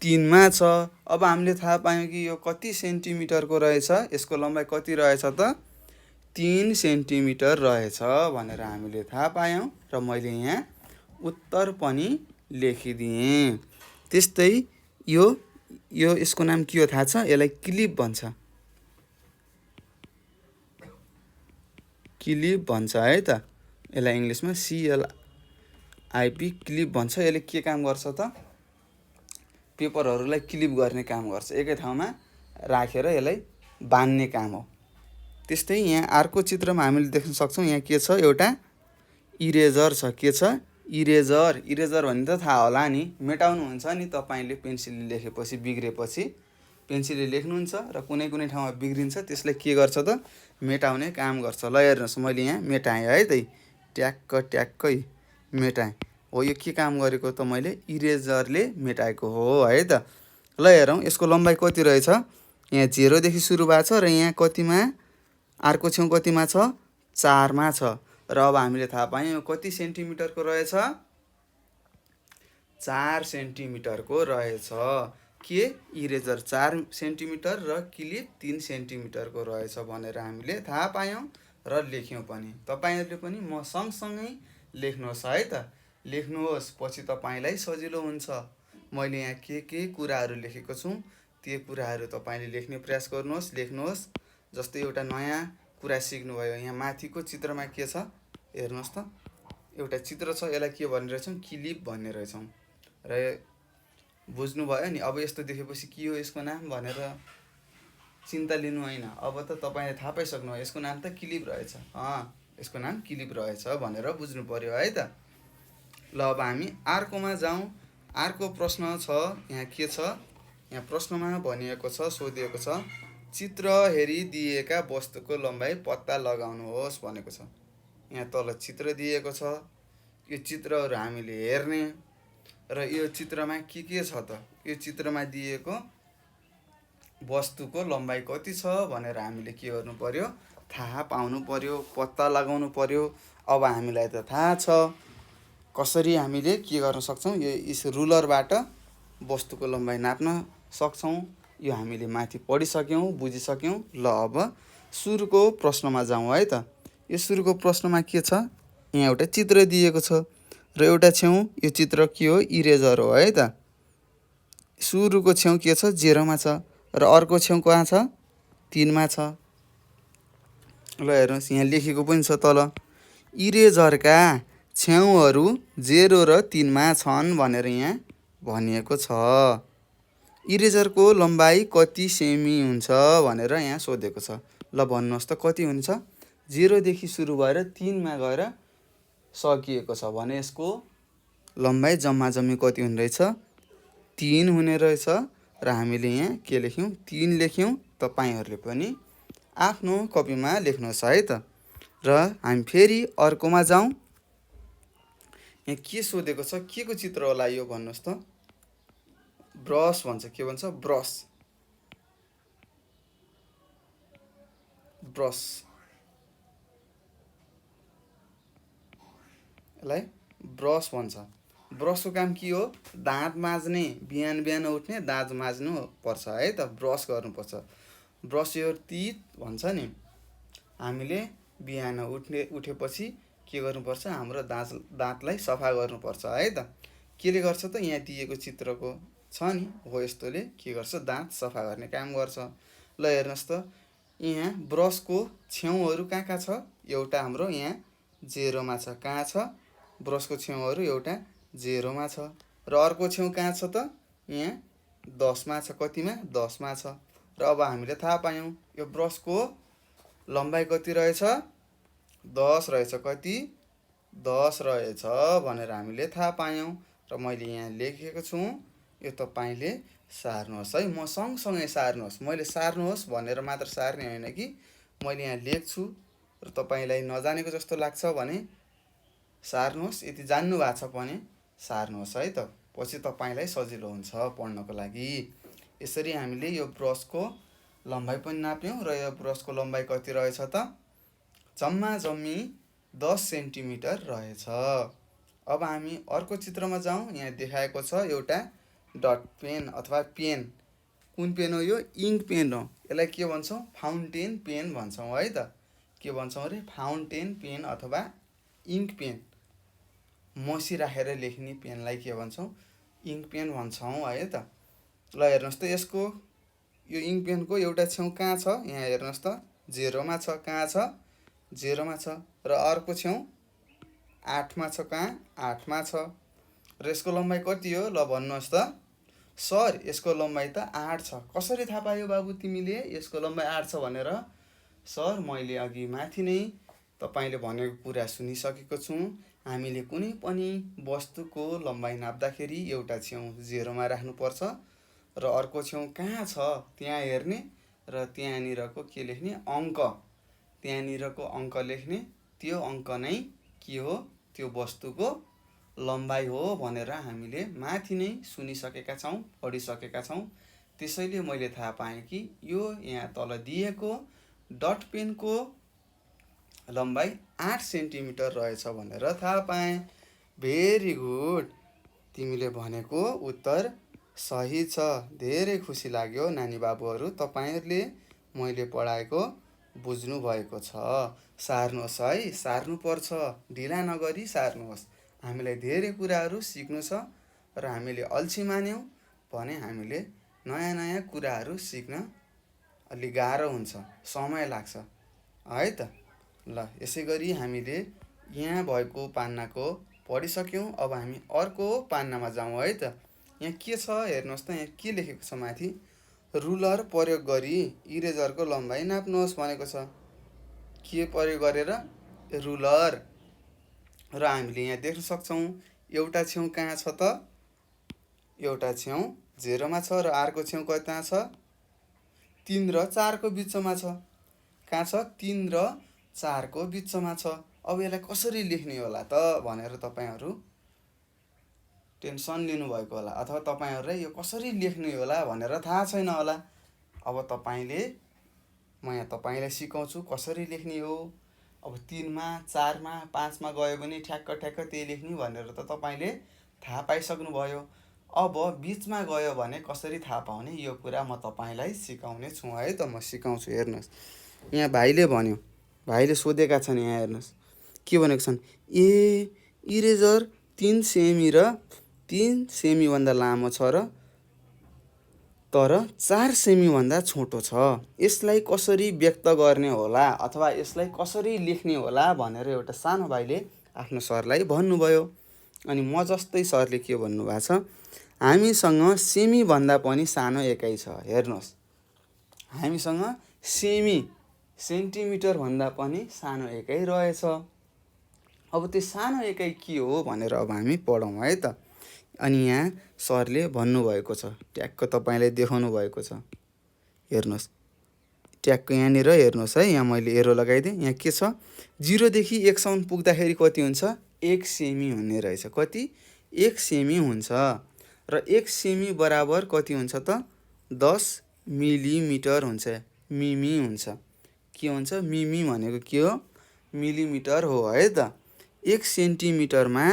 Speaker 1: 3 मा छ। अब हामीले थाहा पायौँ कि यो कति सेन्टिमिटरको रहेछ? यसको लम्बाइ कति रहेछ त? 3 सेन्टिमिटर रहेछ भनेर हामीले थाहा पायौँ। र मैले यहाँ उत्तर पनि लेखिदिएँ। त्यस्तै यो यसको नाम के हो थाहा छ? यसलाई क्लिप भन्छ। क्लिप भन्छ है त। यसलाई इङ्ग्लिसमा CLIP क्लिप भन्छ। यसले के काम गर्छ त? पेपरहरूलाई क्लिप गर्ने काम गर्छ। एकै ठाउँमा राखेर यसलाई बान्ने काम हो। त्यस्तै यहाँ अर्को चित्रमा हामीले देख्न सक्छौँ। यहाँ के छ? एउटा इरेजर छ। के छ? इरेजर। इरेजर भन्ने त थाहा होला नि, मेटाउनुहुन्छ नि तपाईँले। पेन्सिलले लेखेपछि बिग्रेपछि पेन्सिलले लेख्नुहुन्छ र कुनै कुनै ठाउँमा बिग्रिन्छ, त्यसलाई के गर्छ त? मेटाउने काम गर्छ। ल हेर्नुहोस्, मैले यहाँ मेटाएँ है त। ट्याक्कै मेटाएँ। हो, यो के काम गरेको त? मैले इरेजरले मेटाएको हो है त। ल हेरौँ, यसको लम्बाइ कति रहेछ? यहाँ 0 देखि सुरु भएको छ र यहाँ कतिमा? अर्को छेउ कतिमा छ? 4 मा छ। र अब हामीले थाहा पायौँ कति सेन्टिमिटरको रहेछ? 4 सेन्टिमिटरको रहेछ। के? इरेजर 4 सेन्टिमिटर र क्लिप 3 सेन्टिमिटरको रहेछ भनेर हामीले थाहा पायौँ र लेख्यौँ पनि। तपाईँहरूले पनि म सँगसँगै लेख्नुहोस् है त। लेख्नुहोस्, पछि तपाईँलाई सजिलो हुन्छ। मैले यहाँ के कुराहरू लेखेको छु त्यो कुराहरू तपाईँले लेख्ने प्रयास गर्नुहोस्, लेख्नुहोस्। जस्तै एउटा नयाँ कुरा सिक्नुभयो। यहाँ माथिको चित्रमा के छ हेर्नुहोस् त। एउटा चित्र छ, यसलाई के भन्ने रहेछौँ? क्लिप भन्ने रहेछौँ। र बुझ्नुभयो नि? अब यस्तो देखेपछि के हो यसको नाम भनेर चिन्ता लिनु होइन। अब त तपाईँले थाहा पाइसक्नुभयो यसको नाम त क्लिप रहेछ। यसको नाम क्लिप रहेछ भनेर बुझ्नु पर्यो है त। ल अब हामी अर्कोमा जाउँ। अर्को प्रश्न छ। यहाँ के छ? यहाँ प्रश्नमा भनिएको छ, सोधिएको छ, चित्र हेरी दिएका वस्तुको लम्बाइ पत्ता लगाउनुहोस् भनेको छ। यहाँ तल चित्र दिएको छ। यो चित्रहरू हामीले हेर्ने र यो चित्रमा के छ त? यो चित्रमा दिएको वस्तुको लम्बाइ कति छ भनेर हामीले के गर्नु पर्यो? थाहा पाउनु पर्यो, पत्ता लगाउनु पर्यो। अब हामीलाई त थाहा छ कसरी हामीले के गर्न सक्छौँ। यो रुलरबाट वस्तुको लम्बाइ नाप्न सक्छौँ। यो हामीले माथि पढिसक्यौँ, बुझिसक्यौँ। ल अब सुरुको प्रश्नमा जाउँ है त। यो सुरुको प्रश्नमा के छ? यहाँ एउटा चित्र दिएको छ र एउटा छेउ, यो चित्र के हो? इरेजर हो है त। सुरुको छेउ के छ? 0 मा छ र अर्को छेउ कहाँ छ? 3 मा छ। ल हेर्नुहोस्, यहाँ लेखेको पनि छ तल। इरेजरका छेउहरू 0 र 3 मा छन् भनेर यहाँ भनिएको छ। इरेजरको लम्बाइ कति सेमी हुन्छ भनेर यहाँ सोधेको छ। ल भन्नुहोस् त कति हुन्छ? 0 देखि सुरु भएर 3 मा गएर सकिएको छ भने यसको लम्बाइ जम्मा जम्मी कति हुने रहेछ? 3 हुने रहेछ। र हामीले यहाँ के लेख्यौँ? 3 लेख्यौँ। तपाईहरूले पनि आफ्नो कपीमा लेख्नुहोस् है त। र हामी फेरि अर्कोमा जाउँ। यहाँ के सोधेको छ? के को चित्र होला यो भन्नुहोस् त? ब्रस भन्छ। के भन्छ? ब्रस। ब्रस। यसलाई ब्रस भन्छ। ब्रसको काम के हो? दाँत माज्ने। बिहान बिहान उठ्ने दाँत माझ्नु पर्छ है त। ब्रस गर्नुपर्छ। ब्रस योर टिथ भन्छ नि। हामीले बिहान उठेपछि के गर्नुपर्छ? हाम्रो दाँतलाई सफा गर्नुपर्छ है त। केले गर्छ त? यहाँ दिएको चित्रको छ नि हो यस्तोले के गर्छ? दाँत सफा गर्ने काम गर्छ। ल हेर्नुहोस् त यहाँ ब्रसको छेउहरू कहाँ कहाँ छ? एउटा हाम्रो यहाँ 0 मा छ। कहाँ छ? ब्रसको छेउहरू एउटा 0 मा छ। र अर्को छेउ कहाँ छ त? यहाँ 10 मा छ। कतिमा? 10 मा छ। र अब हामीले थाहा पायौँ यो ब्रसको लम्बाइ कति रहेछ? 10 रहेछ। कति? 10 रहेछ भनेर हामीले थाहा पायौँ। र मैले यहाँ लेखेको छु। यो तपाईँले सार्नुहोस् है। म सँगसँगै सार्नुहोस्। मैले सार्नुहोस् भनेर मात्र सार्ने होइन कि मैले यहाँ लेख्छु र तपाईँलाई नजानेको जस्तो लाग्छ भने सार्नुहोस्। यदि जान्नु भएको छ भने सार्नुहोस् है त। पछि तपाईँलाई सजिलो हुन्छ पढ्नको लागि। यसरी हामीले यो ब्रसको लम्बाइ पनि नाप्यौँ। र यो ब्रसको लम्बाइ कति रहेछ त? जम्मा जम्मी 10 सेन्टिमिटर रहेछ। अब हामी अर्को चित्रमा जाउँ। यहाँ देखाएको छ एउटा डट पेन अथवा पेन। कुन पेन हो यो? इङ्क पेन हो। यसलाई के भन्छौँ? फाउन्टेन पेन भन्छौँ है त। के भन्छौँ अरे? फाउन्टेन पेन अथवा इङ्क पेन। मसी राखेर लेख्ने पेनलाई के भन्छौँ? इङ्क पेन भन्छौँ है त। ल हेर्नुहोस् त यसको यो इङ्क पेनको एउटा छेउ कहाँ छ? यहाँ हेर्नुहोस् त 0 मा छ। कहाँ छ? 0 मा छ। र अर्को छेउ 8 मा छ। कहाँ? 8 मा छ। र यसको लम्बाइ कति हो? ल भन्नुहोस् त। सर यसको लम्बाइ त 8 छ। कसरी थाहा पायो बाबु तिमीले यसको लम्बाइ 8 छ भनेर? सर मैले अघि माथि नै तपाईँले भनेको कुरा सुनिसकेको छु। हामीले कुनै पनि वस्तुको लम्बाइ नाप्दाखेरि एउटा छेउ 0 मा राख्नुपर्छ र अर्को छेउ कहाँ छ त्यहाँ हेर्ने र त्यहाँनिरको के लेख्ने? अङ्क। त्यहाँनिरको अङ्क लेख्ने। त्यो अङ्क नै के हो? त्यो वस्तुको लम्बाइ हो भनेर हामीले माथि नै सुनिसकेका छौँ, पढिसकेका छौँ। त्यसैले मैले थाहा पाएँ कि यो यहाँ तल दिएको डट पेनको लम्बाइ 8 सेन्टिमिटर रहेछ भनेर थाहा पाएँ। Very good. तिमीले भनेको उत्तर सही छ। धेरै खुसी लाग्यो नानी बाबुहरू। तपाईँहरूले मैले पढाएको बुझ्नु भएको छ। सार्नुहोस् है। सार्नुपर्छ। ढिला नगरी सार्नुहोस्। हामीलाई धेरै कुराहरू सिक्नु छ र हामीले अल्छी मान्यौँ भने हामीले नयाँ नयाँ कुराहरू सिक्न अलि गाह्रो हुन्छ, समय लाग्छ है त। ल यसै गरी हामीले यहाँ भएको पान्नाको पढिसक्यौँ। अब हामी अर्को पान्नामा जाउँ है त। यहाँ के छ हेर्नुहोस् त। यहाँ के लेखेको छ माथि? रुलर प्रयोग गरी इरेजरको लम्बाइ नाप्नुहोस् भनेको छ। के प्रयोग गरेर? रुलर। र हामीले यहाँ देख्न सक्छौँ एउटा छेउ कहाँ छ त? एउटा छेउ 0 मा छ र अर्को छेउ कहाँ छ? 3 र 4 को बिचमा छ। कहाँ छ? 3 र 4 को बिचमा छ। अब यसलाई कसरी लेख्ने होला त भनेर तपाईँहरू टेन्सन लिनुभएको होला अथवा तपाईँहरूलाई यो कसरी लेख्ने होला भनेर थाहा छैन होला। अब म यहाँ तपाईँलाई सिकाउँछु कसरी लेख्ने हो। अब 3 मा 4 मा 5 मा गयो भने ठ्याक्क ठ्याक्क त्यही लेख्ने भनेर त तपाईँले थाहा पाइसक्नुभयो। अब बिचमा गयो भने कसरी थाहा पाउने यो कुरा म तपाईँलाई सिकाउने छु है त। म सिकाउँछु हेर्नुहोस्। यहाँ भाइले भन्यो, भाइले सोधेका छन्। यहाँ हेर्नुहोस् के भनेको छन्? इरेजर 3 सेमी र 3 सेमीभन्दा लामो छ र तर 4 सेमीभन्दा छोटो छ। यसलाई कसरी व्यक्त गर्ने होला अथवा यसलाई कसरी लेख्ने होला भनेर एउटा सानो भाइले आफ्नो सरलाई भन्नुभयो। अनि म जस्तै सरले के भन्नुभएको छ, हामीसँग सेमीभन्दा पनि सानो एकाइ छ। हेर्नुहोस्, हामीसँग सेन्टिमिटरभन्दा पनि सानो एकाइ रहेछ। अब त्यो सानो एकाइ के हो भनेर अब हामी पढौँ है त। अनि यहाँ सरले भन्नुभएको छ, ट्याक्क तपाईँलाई देखाउनु भएको छ। हेर्नुहोस्, ट्याक्क यहाँनिर हेर्नुहोस् है, यहाँ मैले एरो लगाइदिएँ। यहाँ के छ, 0 देखि 1 सम्म पुग्दाखेरि कति हुन्छ, 1 सेमी हुने रहेछ। कति, 1 सेमी हुन्छ। र 1 सेमी बराबर कति हुन्छ त, 10 मिलिमिटर हुन्छ, मिमी हुन्छ। के हुन्छ, मिमी भनेको के हो, मिलिमिटर हो है त। 1 सेन्टिमिटरमा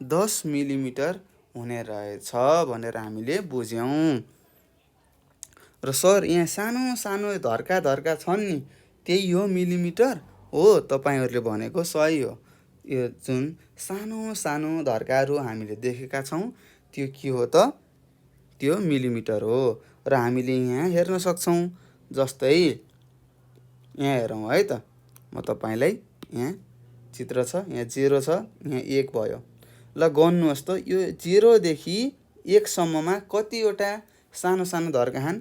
Speaker 1: 10 मिलिमिटर हुने रहेछ भनेर हामीले बुझ्यौँ। र सर यहाँ सानो सानो धर्का छन् नि, त्यही हो मिलिमिटर हो, तपाईँहरूले भनेको सही हो। यो जुन सानो सानो धर्काहरू हामीले देखेका छौँ त्यो के हो त, त्यो मिलिमिटर हो। र हामीले यहाँ हेर्न सक्छौँ, जस्तै यहाँ हेरौँ है त। म तपाईँलाई यहाँ चित्र छ, यहाँ 0 छ, यहाँ 1 भयो। ल गन्नुहोस् त, यो 0 देखि 1 सम्ममा कतिवटा सानो सानो धर्का छन्,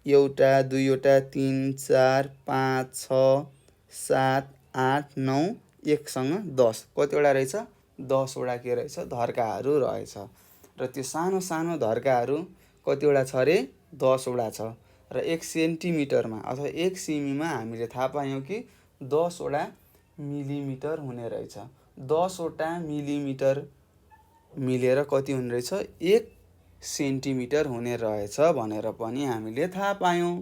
Speaker 1: 1 2 3 4 5 6 7 8 9, 1 सँग 10, कतिवटा रहेछ, 10 वटा के रहेछ, धर्काहरू रहेछ। र त्यो सानो सानो धर्काहरू कतिवटा छ अरे, 10 वटा छ। र 1 सेन्टिमिटरमा अथवा 1 सेमीमा हामीले थाहा पायौँ कि 10 वटा मिलिमिटर हुने रहेछ। 10 वटा मिलिमिटर मिलेर कति हुने रहेछ, 1 सेन्टिमिटर हुने रहेछ भनेर पनि हामीले थाहा पायौँ।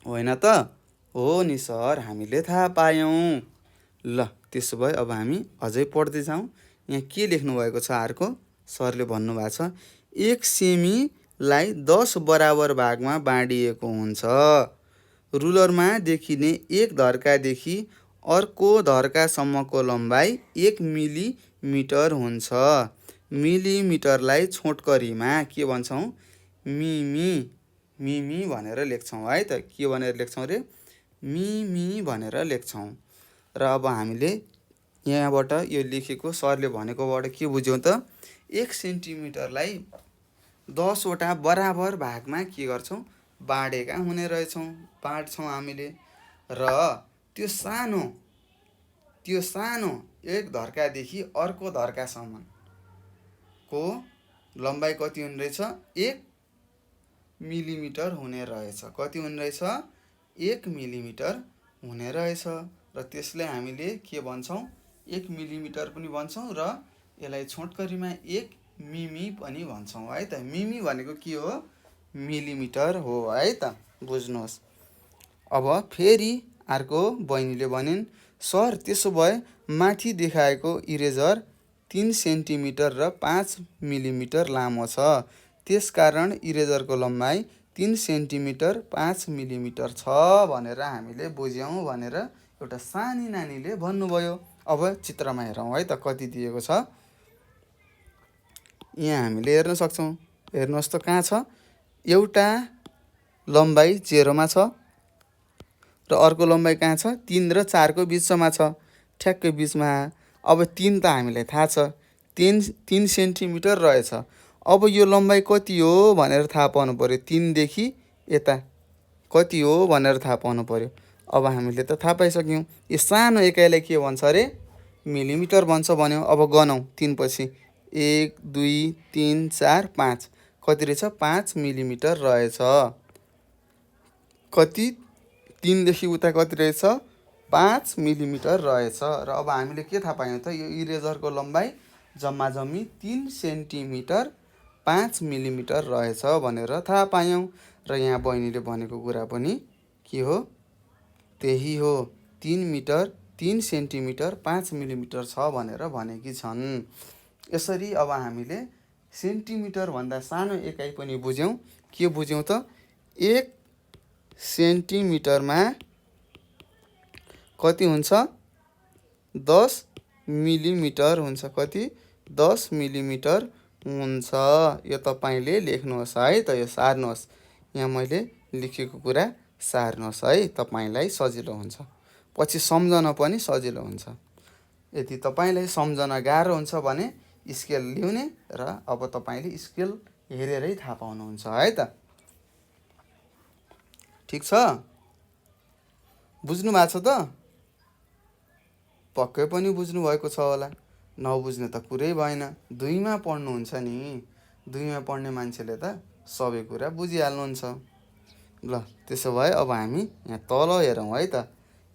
Speaker 1: होइन त, हो नि सर, हामीले थाहा पायौँ। ल त्यसो भए अब हामी अझै पढ्दै जाउँ। यहाँ के लेख्नु भएको छ अर्को, सरले भन्नुभएको छ, 1 सेमीलाई 10 बराबर भागमा बाँडिएको हुन्छ। रुलरमा देखिने एक धर्कादेखि अर्को धर्कासम्मको लम्बाइ 1 मिलिमिटर हुन्छ। मिलिमिटरलाई छोटकरीमा के भन्छौँ, मिमी, मिमी भनेर लेख्छौँ है त। के भनेर लेख्छौँ रे, मिमी भनेर लेख्छौँ। र अब हामीले यहाँबाट यो लेखेको सरले भनेकोबाट के बुझ्यौँ त, 1 सेन्टिमिटरलाई 10 वटा बराबर भागमा के गर्छौँ, बाँडेका हुने रहेछौँ, बाँड्छौँ हामीले। र त्यो सानो एक धर्कादेखि अर्को धर्कासम्मको लम्बाइ कति हुने रहेछ, 1 मिलिमिटर हुने रहेछ। कति हुने रहेछ, 1 मिलिमिटर हुने रहेछ। र त्यसलाई हामीले के भन्छौँ, 1 मिलिमिटर पनि भन्छौँ र यसलाई छोटकरीमा 1 मिमी पनि भन्छौँ है त। मिमी भनेको के हो, मिलिमिटर हो है त, बुझ्नुहोस्। अब फेरि अर्को बहिनीले भनिन्, सर त्यसो भए माथि देखाएको इरेजर 3 सेन्टिमिटर र 5 मिलिमिटर लामो छ, त्यसकारण इरेजरको लम्बाइ 3 सेन्टिमिटर 5 मिलिमिटर छ भनेर हामीले बुझ्यौँ भनेर एउटा सानी नानीले भन्नुभयो। अब चित्रमा हेरौँ है त, कति दिएको छ। यहाँ हामीले हेर्न सक्छौँ, हेर्नुहोस् त कहाँ छ, एउटा लम्बाइ 0मा छ र अर्को लम्बाइ कहाँ छ, 3 र 4 को बिचमा छ, ठ्याक्कै बिचमा। अब 3 त हामीलाई थाहा छ, 3 सेन्टिमिटर रहेछ। अब यो लम्बाइ कति हो भनेर थाहा पाउनु पर्यो, 3 देखि यता कति हो भनेर थाहा पाउनु पर्यो। अब हामीले त थाहा पाइसक्यौँ, यो सानो एकाइलाई के भन्छ अरे, मिलिमिटर भन्छ भन्यौँ। अब गनौँ 3 पछि, 1 2 3 4 5, कति रहेछ, 5 मिलिमिटर रहेछ। कति, 3 देखि उता कति रहेछ, 5 मिलिमिटर रहेछ। र अब हामीले के थाहा पायौँ त, यो इरेजरको लम्बाइ जम्मा जम्मी 3 सेन्टिमिटर 5 मिलिमिटर रहेछ भनेर थाहा पायौँ। र यहाँ बहिनीले भनेको कुरा पनि के हो, त्यही हो, 3 सेन्टिमिटर 5 मिलिमिटर छ भनेर भनेकी छन्। यसरी अब हामीले सेन्टिमिटरभन्दा सानो एकाइ पनि बुझ्यौँ। के बुझ्यौँ त, 1 सेन्टिमिटरमा कति हुन्छ, 10 मिलिमिटर हुन्छ। कति, 10 मिलिमिटर हुन्छ। यो तपाईँले लेख्नुहोस् है त, यो सार्नुहोस्। यहाँ मैले लेखेको कुरा सार्नुहोस् है, तपाईँलाई सजिलो हुन्छ, पछि सम्झन पनि सजिलो हुन्छ। यदि तपाईँलाई सम्झन गाह्रो हुन्छ भने स्केल ल्याउने र अब तपाईँले स्केल हेरेरै थाहा पाउनुहुन्छ है त। ठिक छ, बुझ्नु भएको छ त? पक्कै पनि बुझ्नुभएको छ होला, नबुझ्ने त कुरै भएन। 2मा पढ्नुहुन्छ नि, 2मा पढ्ने मान्छेले त सबै कुरा बुझिहाल्नुहुन्छ। ल त्यसो भए अब हामी यहाँ तल हेरौँ है त।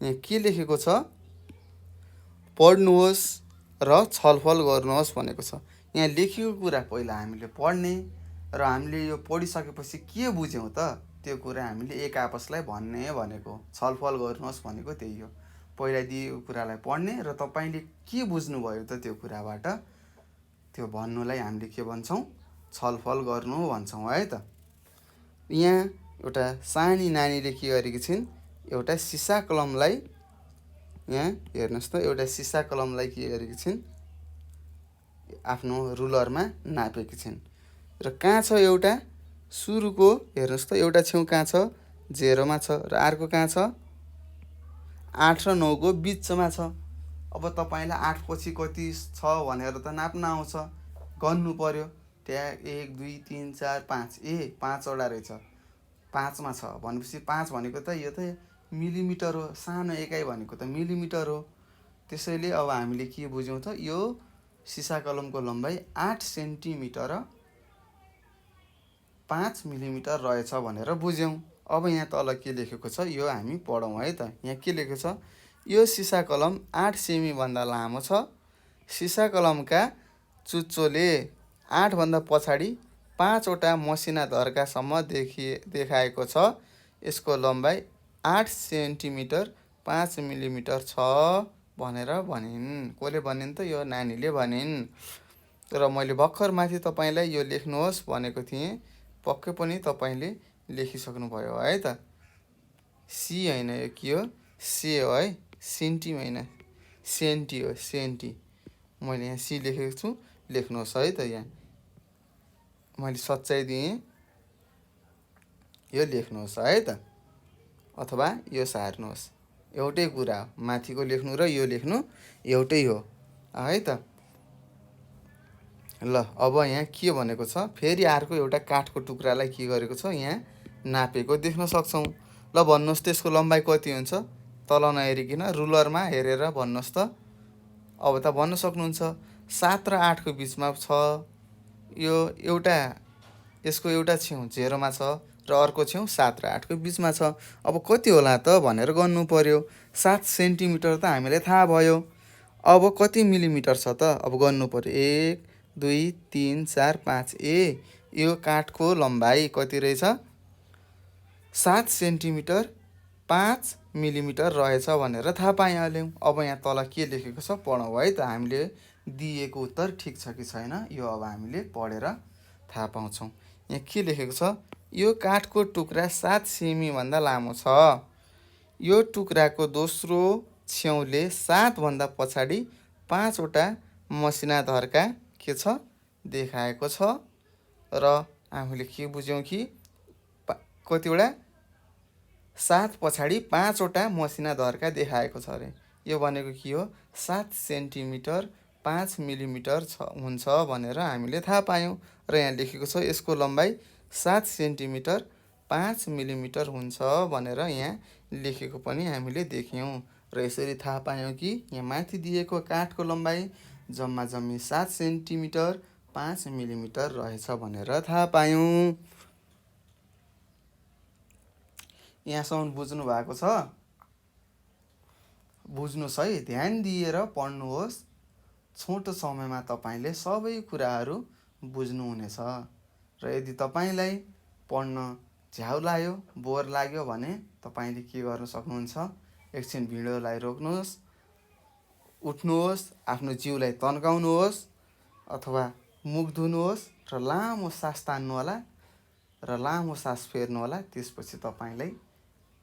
Speaker 1: यहाँ के लेखेको छ? पढ्नुहोस् र छलफल गर्नुहोस् भनेको छ। यहाँ लेखेको कुरा पहिला हामीले पढ्ने र हामीले यो पढिसकेपछि के बुझ्यौँ त त्यो कुरा हामीले एक आपसलाई भन्ने भनेको। छलफल गर्नुहोस् भनेको त्यही हो। पहिला दिएको कुरालाई पढ्ने र तपाईँले के बुझ्नुभयो त त्यो कुराबाट त्यो भन्नुलाई हामीले के भन्छौँ? छलफल गर्नु भन्छौँ है त। यहाँ एउटा सानी नानीले के गरेकी छिन्? एउटा सिसा कलमलाई, यहाँ हेर्नुहोस् त, एउटा सिसा कलमलाई के गरेकी छिन्? आफ्नो रुलरमा नापेकी छिन्। र कहाँ छ एउटा? सुरुको हेर्नुहोस् त, एउटा छेउ कहाँ छ? 0मा छ र अर्को कहाँ छ? 8 र 9 को बिचमा छ। अब तपाईँलाई 8 पछि कति छ भनेर त नाप्न आउँछ, गन्नु पर्यो। त्यहाँ 1 2 3 4 5, 5वटा रहेछ, 5मा छ भनेपछि 5 भनेको त यो त मिलिमिटर हो, सानो एकाइ भनेको त मिलिमिटर हो। त्यसैले अब हामीले के बुझ्यौँ त? यो सिसा कलमको लम्बाइ 8 सेन्टिमिटर 5 मिलिमिटर रहेछ भनेर बुझ्यौँ। अब यहाँ तल के लेखेको छ यो हामी पढौँ है त। यहाँ के लेखेको छ? यो सिसा कलम 8 सेमीभन्दा लामो छ। सिसा कलमका चुच्चोले 8 भन्दा पछाडि 5वटा मसिना धर्कासम्म देखाएको छ। यसको लम्बाइ 8 सेन्टिमिटर 5 मिलिमिटर छ भनेर भनिन्। कसले भनिन् त? यो नानीले भनिन्। र मैले भर्खर माथि तपाईँलाई यो लेख्नुहोस् भनेको थिएँ, पक्कै पनि तपाईँले लेखिसक्नुभयो है त। सी होइन, यो के हो? से हो है, सेन्टी होइन, सेन्टी हो, सेन्टी। मैले यहाँ सी लेखेको छु, लेख्नुहोस् है त। यहाँ मैले सच्चाइ दिएँ, यो लेख्नुहोस् है त, अथवा यो सार्नुहोस्। एउटै कुरा हो, माथिको लेख्नु र यो लेख्नु एउटै हो है त। ल अब यहाँ के भनेको छ? फेरि अर्को एउटा काठको टुक्रालाई के गरेको छ? यहाँ नापेको देख्न सक्छौँ। ल भन्नुहोस् त यसको लम्बाइ कति हुन्छ? तल नहेरिकन रुलरमा हेरेर भन्नुहोस् त। अब त भन्न सक्नुहुन्छ, 7 र 8 को बिचमा छ। यो एउटा, यसको एउटा छेउ 0मा छ र अर्को छेउ 7 र 8 को बिचमा छ। अब कति होला त भनेर गर्नु पर्यो। 7 सेन्टिमिटर त हामीलाई थाहा भयो। अब कति मिलिमिटर छ त? अब गर्नु पर्यो। 1 2 3 4 5। यो काठको लम्बाइ कति रहेछ? 7 सेन्टिमिटर 5 मिलिमिटर रहेछ भनेर थाहा पाइहाल्यौँ। अब यहाँ तल के लेखेको छ पढौँ है त। हामीले दिएको उत्तर ठिक छ कि छैन यो अब हामीले पढेर थाहा पाउँछौँ। यहाँ के लेखेको छ? यो काठको टुक्रा 7 सेमीभन्दा लामो छ। यो टुक्राको दोस्रो छेउले 7 भन्दा पछाडि 5वटा मसिना धर्का के छ? देखाएको छ। र हामीले के बुझ्यौँ कि कतिवटा? 7 पछाडि 5वटा मसिना धर्का देखाएको छ अरे। यो भनेको के हो? 7 सेन्टिमिटर 5 मिलिमिटर हुन्छ भनेर हामीले थाहा पायौँ। र यहाँ लेखेको छ यसको लम्बाइ 7 सेन्टिमिटर 5 मिलिमिटर हुन्छ भनेर यहाँ लेखेको पनि हामीले देख्यौँ। र यसरी थाहा पायौँ कि यहाँ माथि दिएको काठको लम्बाइ जम्मा जम्मी 7 सेन्टिमिटर 5 मिलिमिटर रहेछ भनेर थाहा पायौँ। यहाँसम्म बुझ्नु भएको छ? बुझ्नुहोस् है, ध्यान दिएर पढ्नुहोस्। छोटो समयमा तपाईँले सबै कुराहरू बुझ्नुहुनेछ। र यदि तपाईँलाई पढ्न झ्याउ लाग्यो, बोर लाग्यो भने तपाईँले के गर्न सक्नुहुन्छ? एकछिन भिडियोलाई रोक्नुहोस्, उठ्नुहोस्, आफ्नो जिउलाई तन्काउनुहोस् अथवा मुख धुनुहोस् र लामो सास तान्नुहोला र लामो सास फेर्नुहोला। त्यसपछि तपाईँलाई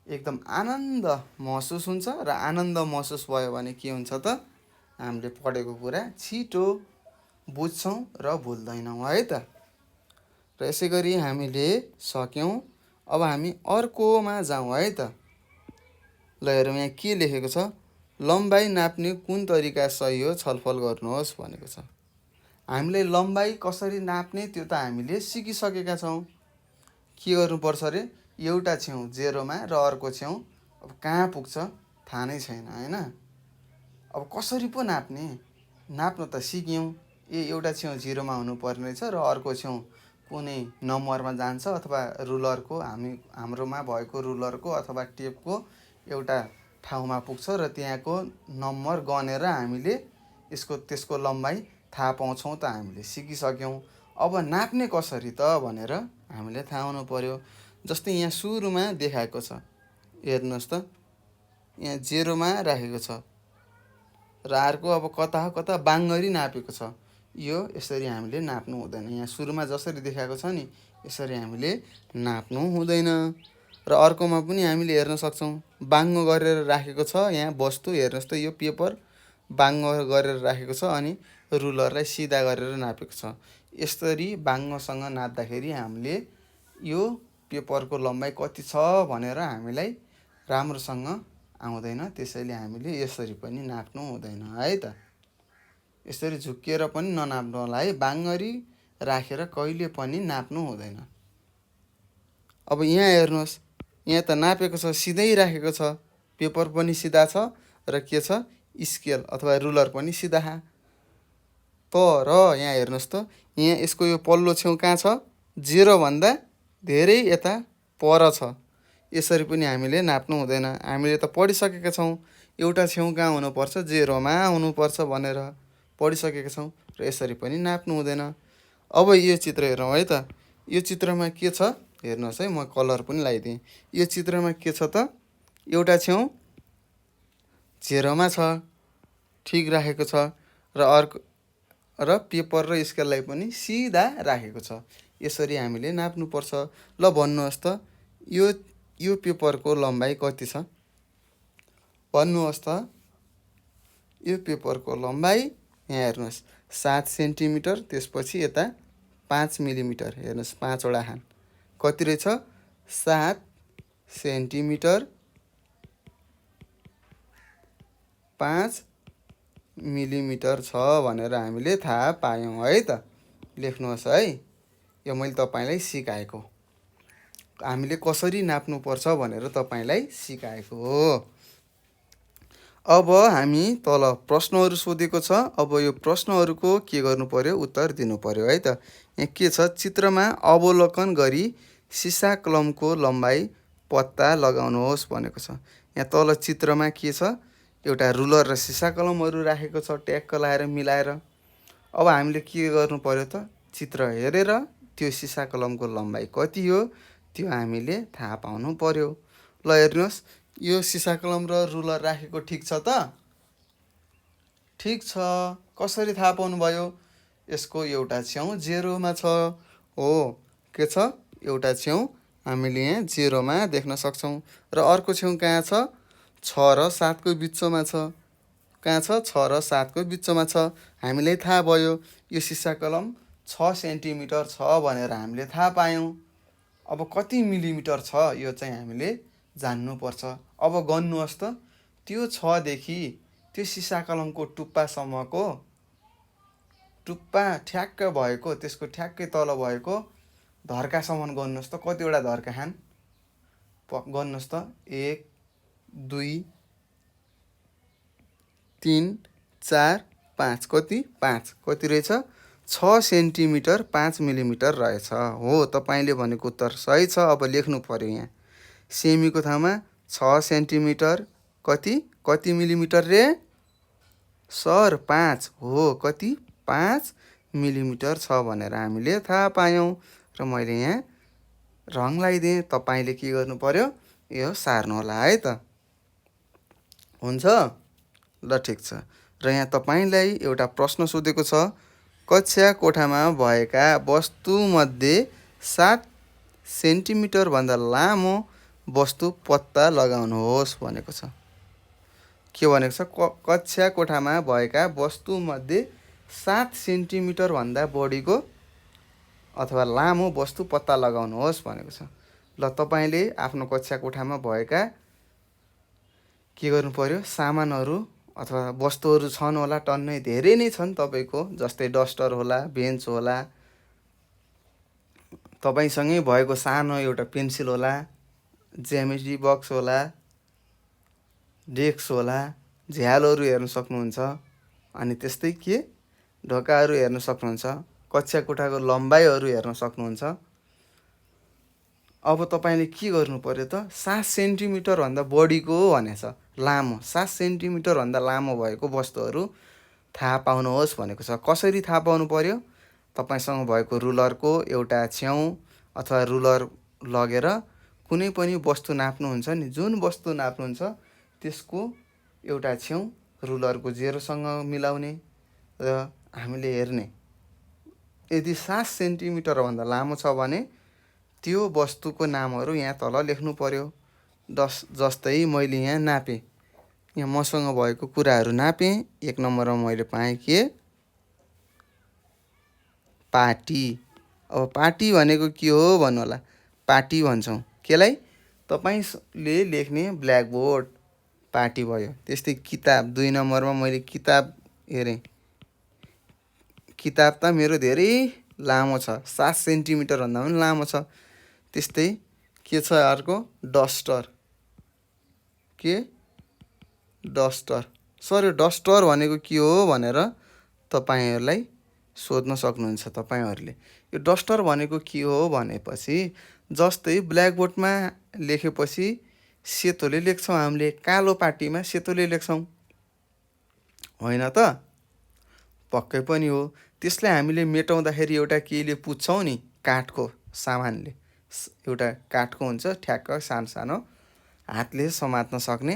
Speaker 1: एकदम आनन्द महसुस हुन्छ। र आनन्द महसुस भयो भने के हुन्छ त? हामीले पढेको कुरा छिटो बुझ्छौँ र भुल्दैनौँ है त। र यसै गरी हामीले सक्यौँ। अब हामी अर्कोमा जाउँ है त। ल हेरौँ यहाँ के लेखेको छ, लम्बाइ नाप्ने कुन तरिका सही हो छलफल गर्नुहोस् भनेको छ। हामीले लम्बाइ कसरी नाप्ने त्यो त हामीले सिकिसकेका छौँ। के गर्नुपर्छ अरे, एउटा छेउ जेरोमा र अर्को छेउ अब कहाँ पुग्छ थाहा नै छैन होइन। अब कसरी पो नाप्ने, नाप्न त सिक्यौँ। एउटा छेउ 0मा हुनुपर्ने रहेछ र अर्को छेउ कुनै नम्बरमा जान्छ अथवा रुलरको हाम्रोमा भएको रुलरको अथवा टेपको एउटा ठाउँमा पुग्छ र त्यहाँको नम्बर गनेर हामीले त्यसको लम्बाइ थाहा पाउँछौँ त हामीले सिकिसक्यौँ। अब नाप्ने कसरी त भनेर हामीले थाहा हुनु पर्यो। जस्तै यहाँ सुरुमा देखाएको छ, हेर्नुहोस् त, यहाँ 0मा राखेको छ र अर्को अब कता बाङ्गरी नापेको छ। यो यसरी हामीले नाप्नु हुँदैन। यहाँ सुरुमा जसरी देखाएको छ नि यसरी हामीले नाप्नु हुँदैन। र अर्कोमा पनि हामीले हेर्न सक्छौँ, बाङ्गो गरेर राखेको छ यहाँ वस्तु। हेर्नुहोस् त, यो पेपर बाङ्गो गरेर राखेको छ अनि रुलरलाई सिधा गरेर नापेको छ। यसरी बाङ्गोसँग नाप्दाखेरि हामीले यो पेपरको लम्बाइ कति छ भनेर हामीलाई राम्रोसँग आउँदैन। त्यसैले हामीले यसरी पनि नाप्नु हुँदैन है त। यसरी झुक्किएर पनि ननाप्नु होला है, बाङ्गरी राखेर कहिले पनि नाप्नु हुँदैन। अब यहाँ हेर्नुहोस्, यहाँ त नापेको छ, सिधै राखेको छ, पेपर पनि सिधा छ र के छ स्केल अथवा रुलर पनि सिधा। तर यहाँ हेर्नुहोस् त, यहाँ यसको यो पल्लो छेउ कहाँ छ, 0भन्दा धेरै यता पर छ। यसरी पनि हामीले नाप्नु हुँदैन। हामीले त पढिसकेका छौँ एउटा छेउ कहाँ हुनुपर्छ, 0मा हुनुपर्छ भनेर पढिसकेका छौँ र यसरी पनि नाप्नु हुँदैन। अब यो चित्र हेरौँ है त। यो चित्रमा के छ हेर्नुहोस् है, म कलर पनि लगाइदिएँ। यो चित्रमा के छ त, एउटा छेउ 0मा छ, ठिक राखेको छ र अर्को र पेपर र स्केललाई पनि सिधा राखेको छ। यसरी हामीले नाप्नुपर्छ। ल भन्नुहोस् त, यो पेपरको लम्बाइ कति छ भन्नुहोस् त। यो पेपरको लम्बाइ यहाँ हेर्नुहोस् 7 सेन्टिमिटर, त्यसपछि यता 5 मिलिमिटर। हेर्नुहोस् 5वटा खान कति रहेछ, 7 सेन्टिमिटर 5 मिलिमिटर छ भनेर हामीले थाहा पायौँ है त। लेख्नुहोस् है, यो मैले तपाईँलाई सिकाएको, हामीले कसरी नाप्नुपर्छ भनेर तपाईँलाई सिकाएको हो। अब हामी तल प्रश्नहरू सोधेको छ। अब यो प्रश्नहरूको के गर्नु पर्यो, उत्तर दिनु पर्यो है त। यहाँ के छ, चित्रमा अवलोकन गरी सिसा कलमको लम्बाइ पत्ता लगाउनुहोस् भनेको छ। यहाँ तल चित्रमा के छ, एउटा रुलर र सिसा कलमहरू राखेको छ ट्याक्क लाएर मिलाएर। अब हामीले के गर्नु पर्यो त, चित्र हेरेर त्यो सिसा कलमको लम्बाइ कति हो त्यो हामीले थाहा पाउनु पर्यो। ल हेर्नुहोस्, यो सिसा कलम र रुलर राखेको ठिक छ त, ठिक छ। कसरी थाहा पाउनु भयो, यसको एउटा छेउ 0मा छ हो। के छ, एउटा छेउ हामीले यहाँ 0मा देख्न सक्छौँ र अर्को छेउ कहाँ छ, 6 र 7 को बिचमा छ। कहाँ छ, 6 र 7 को बिचमा छ। हामीलाई थाहा भयो यो सिसा कलम 6 सेन्टिमिटर छ भनेर हामीले थाहा पायौँ। अब कति मिलिमिटर छ यो चाहिँ हामीले जान्नुपर्छ। अब गन्नुहोस् त, त्यो 6 देखि त्यो सिसा कलमको टुप्पासम्मको, टुप्पा ठ्याक्क भएको त्यसको ठ्याक्कै तल भएको धर्कासम्म गन्नुहोस् त, कतिवटा धर्का खान गन्नुहोस् त, 1 2 3 4 5, कति 5 कति रहेछ, 6 सेन्टिमिटर 5 मिलिमिटर रहेछ हो। तपाईँले भनेको उत्तर सही छ। अब लेख्नु पर्यो यहाँ सेमीको ठाउँमा 6 सेन्टिमिटर कति मिलिमिटर रे सर, 5 हो। कति, 5 मिलिमिटर छ भनेर हामीले थाहा पायौँ र मैले यहाँ रङ लगाइदिएँ। तपाईँले के गर्नु पर्यो, यो सार्नु होला है त। हुन्छ, ल ठिक छ। र यहाँ तपाईँलाई एउटा प्रश्न सोधेको छ, कक्षा कोठामा भएका वस्तुमध्ये 7 सेन्टिमिटरभन्दा लामो वस्तु पत्ता लगाउनुहोस् भनेको छ। के भनेको छ, कक्षा कोठामा भएका वस्तुमध्ये 7 सेन्टिमिटरभन्दा बढीको अथवा लामो वस्तु पत्ता लगाउनुहोस् भनेको छ। ल तपाईँले आफ्नो कक्षा कोठामा भएका के गर्नु पर्यो, सामानहरू अथवा वस्तुहरू छन् होला, टन्नै धेरै नै छन् तपाईँको, जस्तै डस्टर होला, बेन्च होला, तपाईँसँगै भएको सानो एउटा पेन्सिल होला, ज्यामेट्री बक्स होला, डेस्क होला, झ्यालहरू हेर्न सक्नुहुन्छ। अनि त्यस्तै के ढोकाहरू हेर्न सक्नुहुन्छ, कक्षा कोठाको लम्बाइहरू हेर्न सक्नुहुन्छ। अब तपाईँले के गर्नु पर्यो त, 7 सेन्टिमिटरभन्दा बढीको भनेछ, लामो 7 सेन्टिमिटरभन्दा लामो भएको वस्तुहरू थाहा पाउनुहोस् भनेको छ। कसरी थाहा पाउनु पर्यो, तपाईँसँग भएको रुलरको एउटा छेउ अथवा रुलर लगेर कुनै पनि वस्तु नाप्नुहुन्छ नि, जुन वस्तु नाप्नुहुन्छ त्यसको एउटा छेउ रुलरको जेरोसँग मिलाउने र हामीले हेर्ने। यदि 7 सेन्टिमिटरभन्दा लामो छ भने त्यो वस्तुको नामहरू यहाँ तल लेख्नु पर्यो। जस्तै मैले यहाँ नापेँ, यहाँ मसँग भएको कुराहरू नापेँ। 1 नम्बरमा मैले पाएँ के, पाटी। अब पाटी भनेको के हो भन्नु होला, पाटी भन्छौँ केलाई, तपाईँले लेख्ने ब्ल्याकबोर्ड पाटी भयो। त्यस्तै किताब, 2 नम्बरमा मैले किताब हेरेँ, किताब त मेरो धेरै लामो छ, 7 सेन्टिमिटरभन्दा पनि लामो छ। त्यस्तै के छ अर्को, डस्टर। के, डस्टर। सर यो डस्टर भनेको के हो भनेर तपाईँहरूलाई सोध्न सक्नुहुन्छ तपाईँहरूले। यो डस्टर भनेको के हो भनेपछि, जस्तै ब्ल्याकबोर्डमा लेखेपछि सेतोले लेख्छौँ हामीले, कालो पाटीमा सेतोले लेख्छौँ, होइन त? पक्कै पनि हो। त्यसलाई हामीले मेटाउँदाखेरि एउटा केहीले पुच्छौँ नि, काठको सामानले, एउटा काठको हुन्छ ठ्याक्क सानो सानो हातले समात्न सक्ने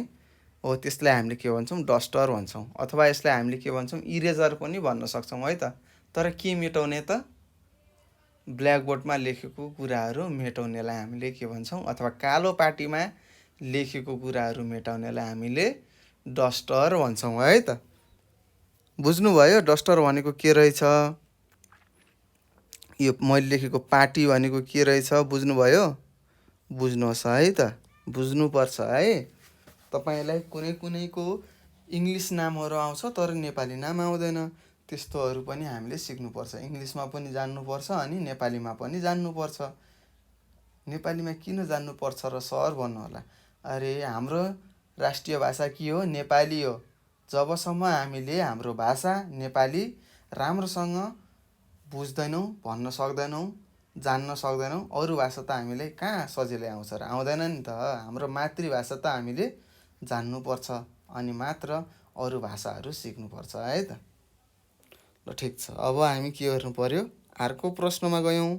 Speaker 1: हो, त्यसलाई हामीले के भन्छौँ, डस्टर भन्छौँ। अथवा यसलाई हामीले के भन्छौँ, इरेजर पनि भन्न सक्छौँ है त। तर के मेटाउने त, ब्ल्याकबोर्डमा लेखेको कुराहरू मेटाउनेलाई हामीले के भन्छौँ, अथवा कालो पाटीमा लेखेको कुराहरू मेटाउनेलाई हामीले डस्टर भन्छौँ है त। बुझ्नुभयो डस्टर भनेको के रहेछ, यो मैले लेखेको पाटी भनेको के रहेछ, बुझ्नुभयो? बुझ्नुहोस् है त, बुझ्नुपर्छ है। तपाईँलाई कुनै कुनैको इङ्ग्लिस नामहरू आउँछ तर नेपाली नाम आउँदैन, त्यस्तोहरू पनि हामीले सिक्नुपर्छ। इङ्ग्लिसमा पनि जान्नुपर्छ अनि नेपालीमा पनि जान्नुपर्छ। नेपालीमा किन जान्नुपर्छ र सर भन्नु होला, अरे हाम्रो राष्ट्रिय भाषा के हो, नेपाली हो। जबसम्म हामीले हाम्रो भाषा नेपाली राम्रोसँग बुझ्दैनौँ, भन्न सक्दैनौँ, जान्न सक्दैनौँ, अरू भाषा त हामीले कहाँ सजिलै आउँछ र, आउँदैन नि त। हाम्रो मातृभाषा त हामीले जान्नुपर्छ अनि मात्र अरू भाषाहरू सिक्नुपर्छ है त। ल ठिक छ, अब हामी के गर्नु पर्यो, अर्को प्रश्नमा गयौँ।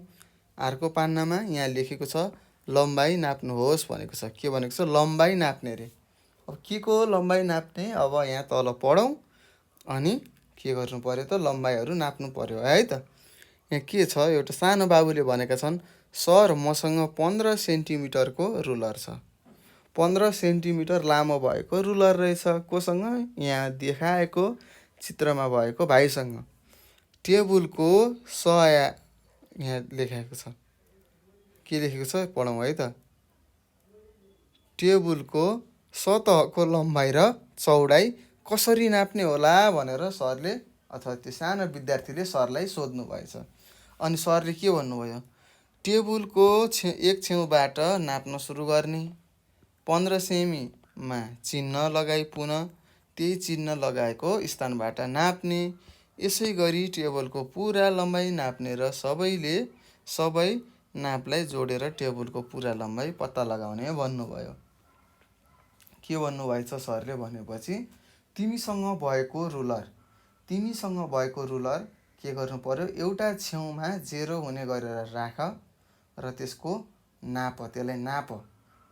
Speaker 1: अर्को पान्नामा यहाँ लेखेको छ लम्बाइ नाप्नुहोस् भनेको छ। के भनेको छ, लम्बाइ नाप्ने रे। अब के को लम्बाइ नाप्ने, अब यहाँ तल पढौँ अनि के गर्नु पर्यो त, लम्बाइहरू नाप्नु पर्यो है त। यहाँ के छ, एउटा सानो बाबुले भनेका छन्, सर मसँग 15 सेन्टिमिटरको रुलर छ। 15 सेन्टिमिटर लामो भएको रुलर रहेछ। कोसँग, यहाँ देखाएको चित्रमा भएको भाइसँग। टेबुलको यहाँ लेखेको छ, के लेखेको छ पढौँ है त। टेबुलको सतहको लम्बाइ र चौडाइ कसरी नाप्ने होला भनेर सरले अथवा त्यो सानो विद्यार्थीले सरलाई सोध्नु भएछ। अनि सरले के भन्नुभयो, टेबुलको एक छेउबाट नाप्न सुरु गर्ने, 15 सेमीमा चिन्ह लगाई पुनः त्यही चिन्ह लगाएको स्थानबाट नाप्ने, यसै गरी टेबलको पुरा लम्बाइ नाप्ने र सबै नापलाई जोडेर टेबलको पुरा लम्बाइ पत्ता लगाउने भन्नुभयो। के भन्नुभएछ सरले भनेपछि, तिमीसँग भएको रुलर के गर्नु पर्यो, एउटा छेउमा 0 हुने गरेर राख र त्यसको नाप, त्यसलाई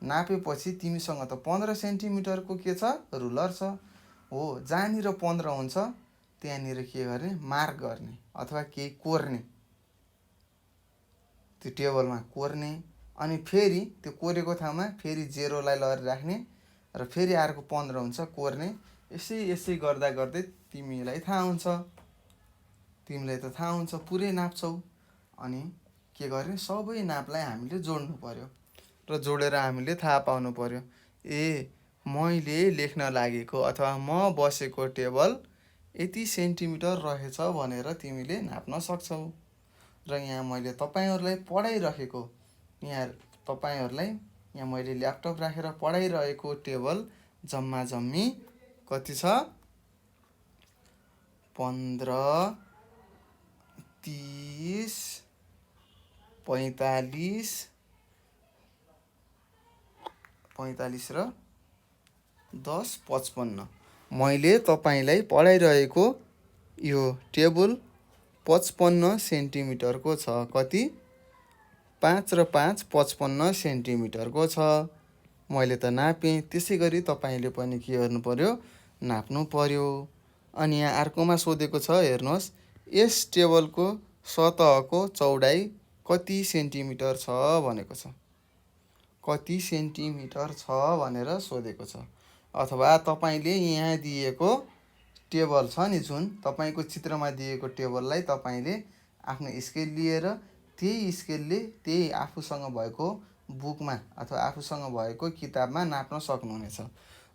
Speaker 1: नापेपछि तिमीसँग त 15 सेन्टिमिटरको के छ, रुलर छ हो। जहाँनिर 15 हुन्छ त्यहाँनिर के गर्ने, मार्क गर्ने अथवा केही कोर्ने, त्यो टेबलमा कोर्ने। अनि फेरि त्यो कोरेको ठाउँमा फेरि 0लाई लगेर राख्ने र फेरि अर्को 15 हुन्छ कोर्ने। यसै गर्दा गर्दै तिमीलाई थाहा हुन्छ। तिमीलाई त थाहा हुन्छ पुरै नाप्छौ। अनि के गर्ने, सबै नापलाई हामीले जोड्नु पर्यो र जोडेर हामीले थाहा पाउनु पर्यो मैले लेख्न लागेको अथवा म बसेको टेबल यति सेन्टिमिटर रहेछ भनेर तिमीले नाप्न सक्छौ। र यहाँ मैले तपाईँहरूलाई पढाइरहेको, यहाँ तपाईँहरूलाई यहाँ मैले ल्यापटप राखेर पढाइरहेको टेबल जम्मा जम्मी कति छ? 15, 30, 45 र 10, 55। मैले तपाईँलाई पढाइरहेको यो टेबल 55 सेन्टिमिटरको छ। कति? 5 र 5 55 सेन्टिमिटरको छ। मैले त नापेँ, त्यसै गरी तपाईँले पनि के गर्नु पर्यो? नाप्नु पर्यो। अनि यहाँ अर्कोमा सोधेको छ, हेर्नुहोस्, यस टेबलको सतहको चौडाइ कति सेन्टिमिटर छ भनेको छ। कति सेन्टिमिटर छ भनेर सोधेको छ। अथवा तपाईँले यहाँ दिएको टेबल छ नि, जुन तपाईँको चित्रमा दिएको टेबललाई तपाईँले आफ्नो स्केल लिएर त्यही स्केलले त्यही आफूसँग भएको बुकमा अथवा आफूसँग भएको किताबमा नाप्न सक्नुहुनेछ।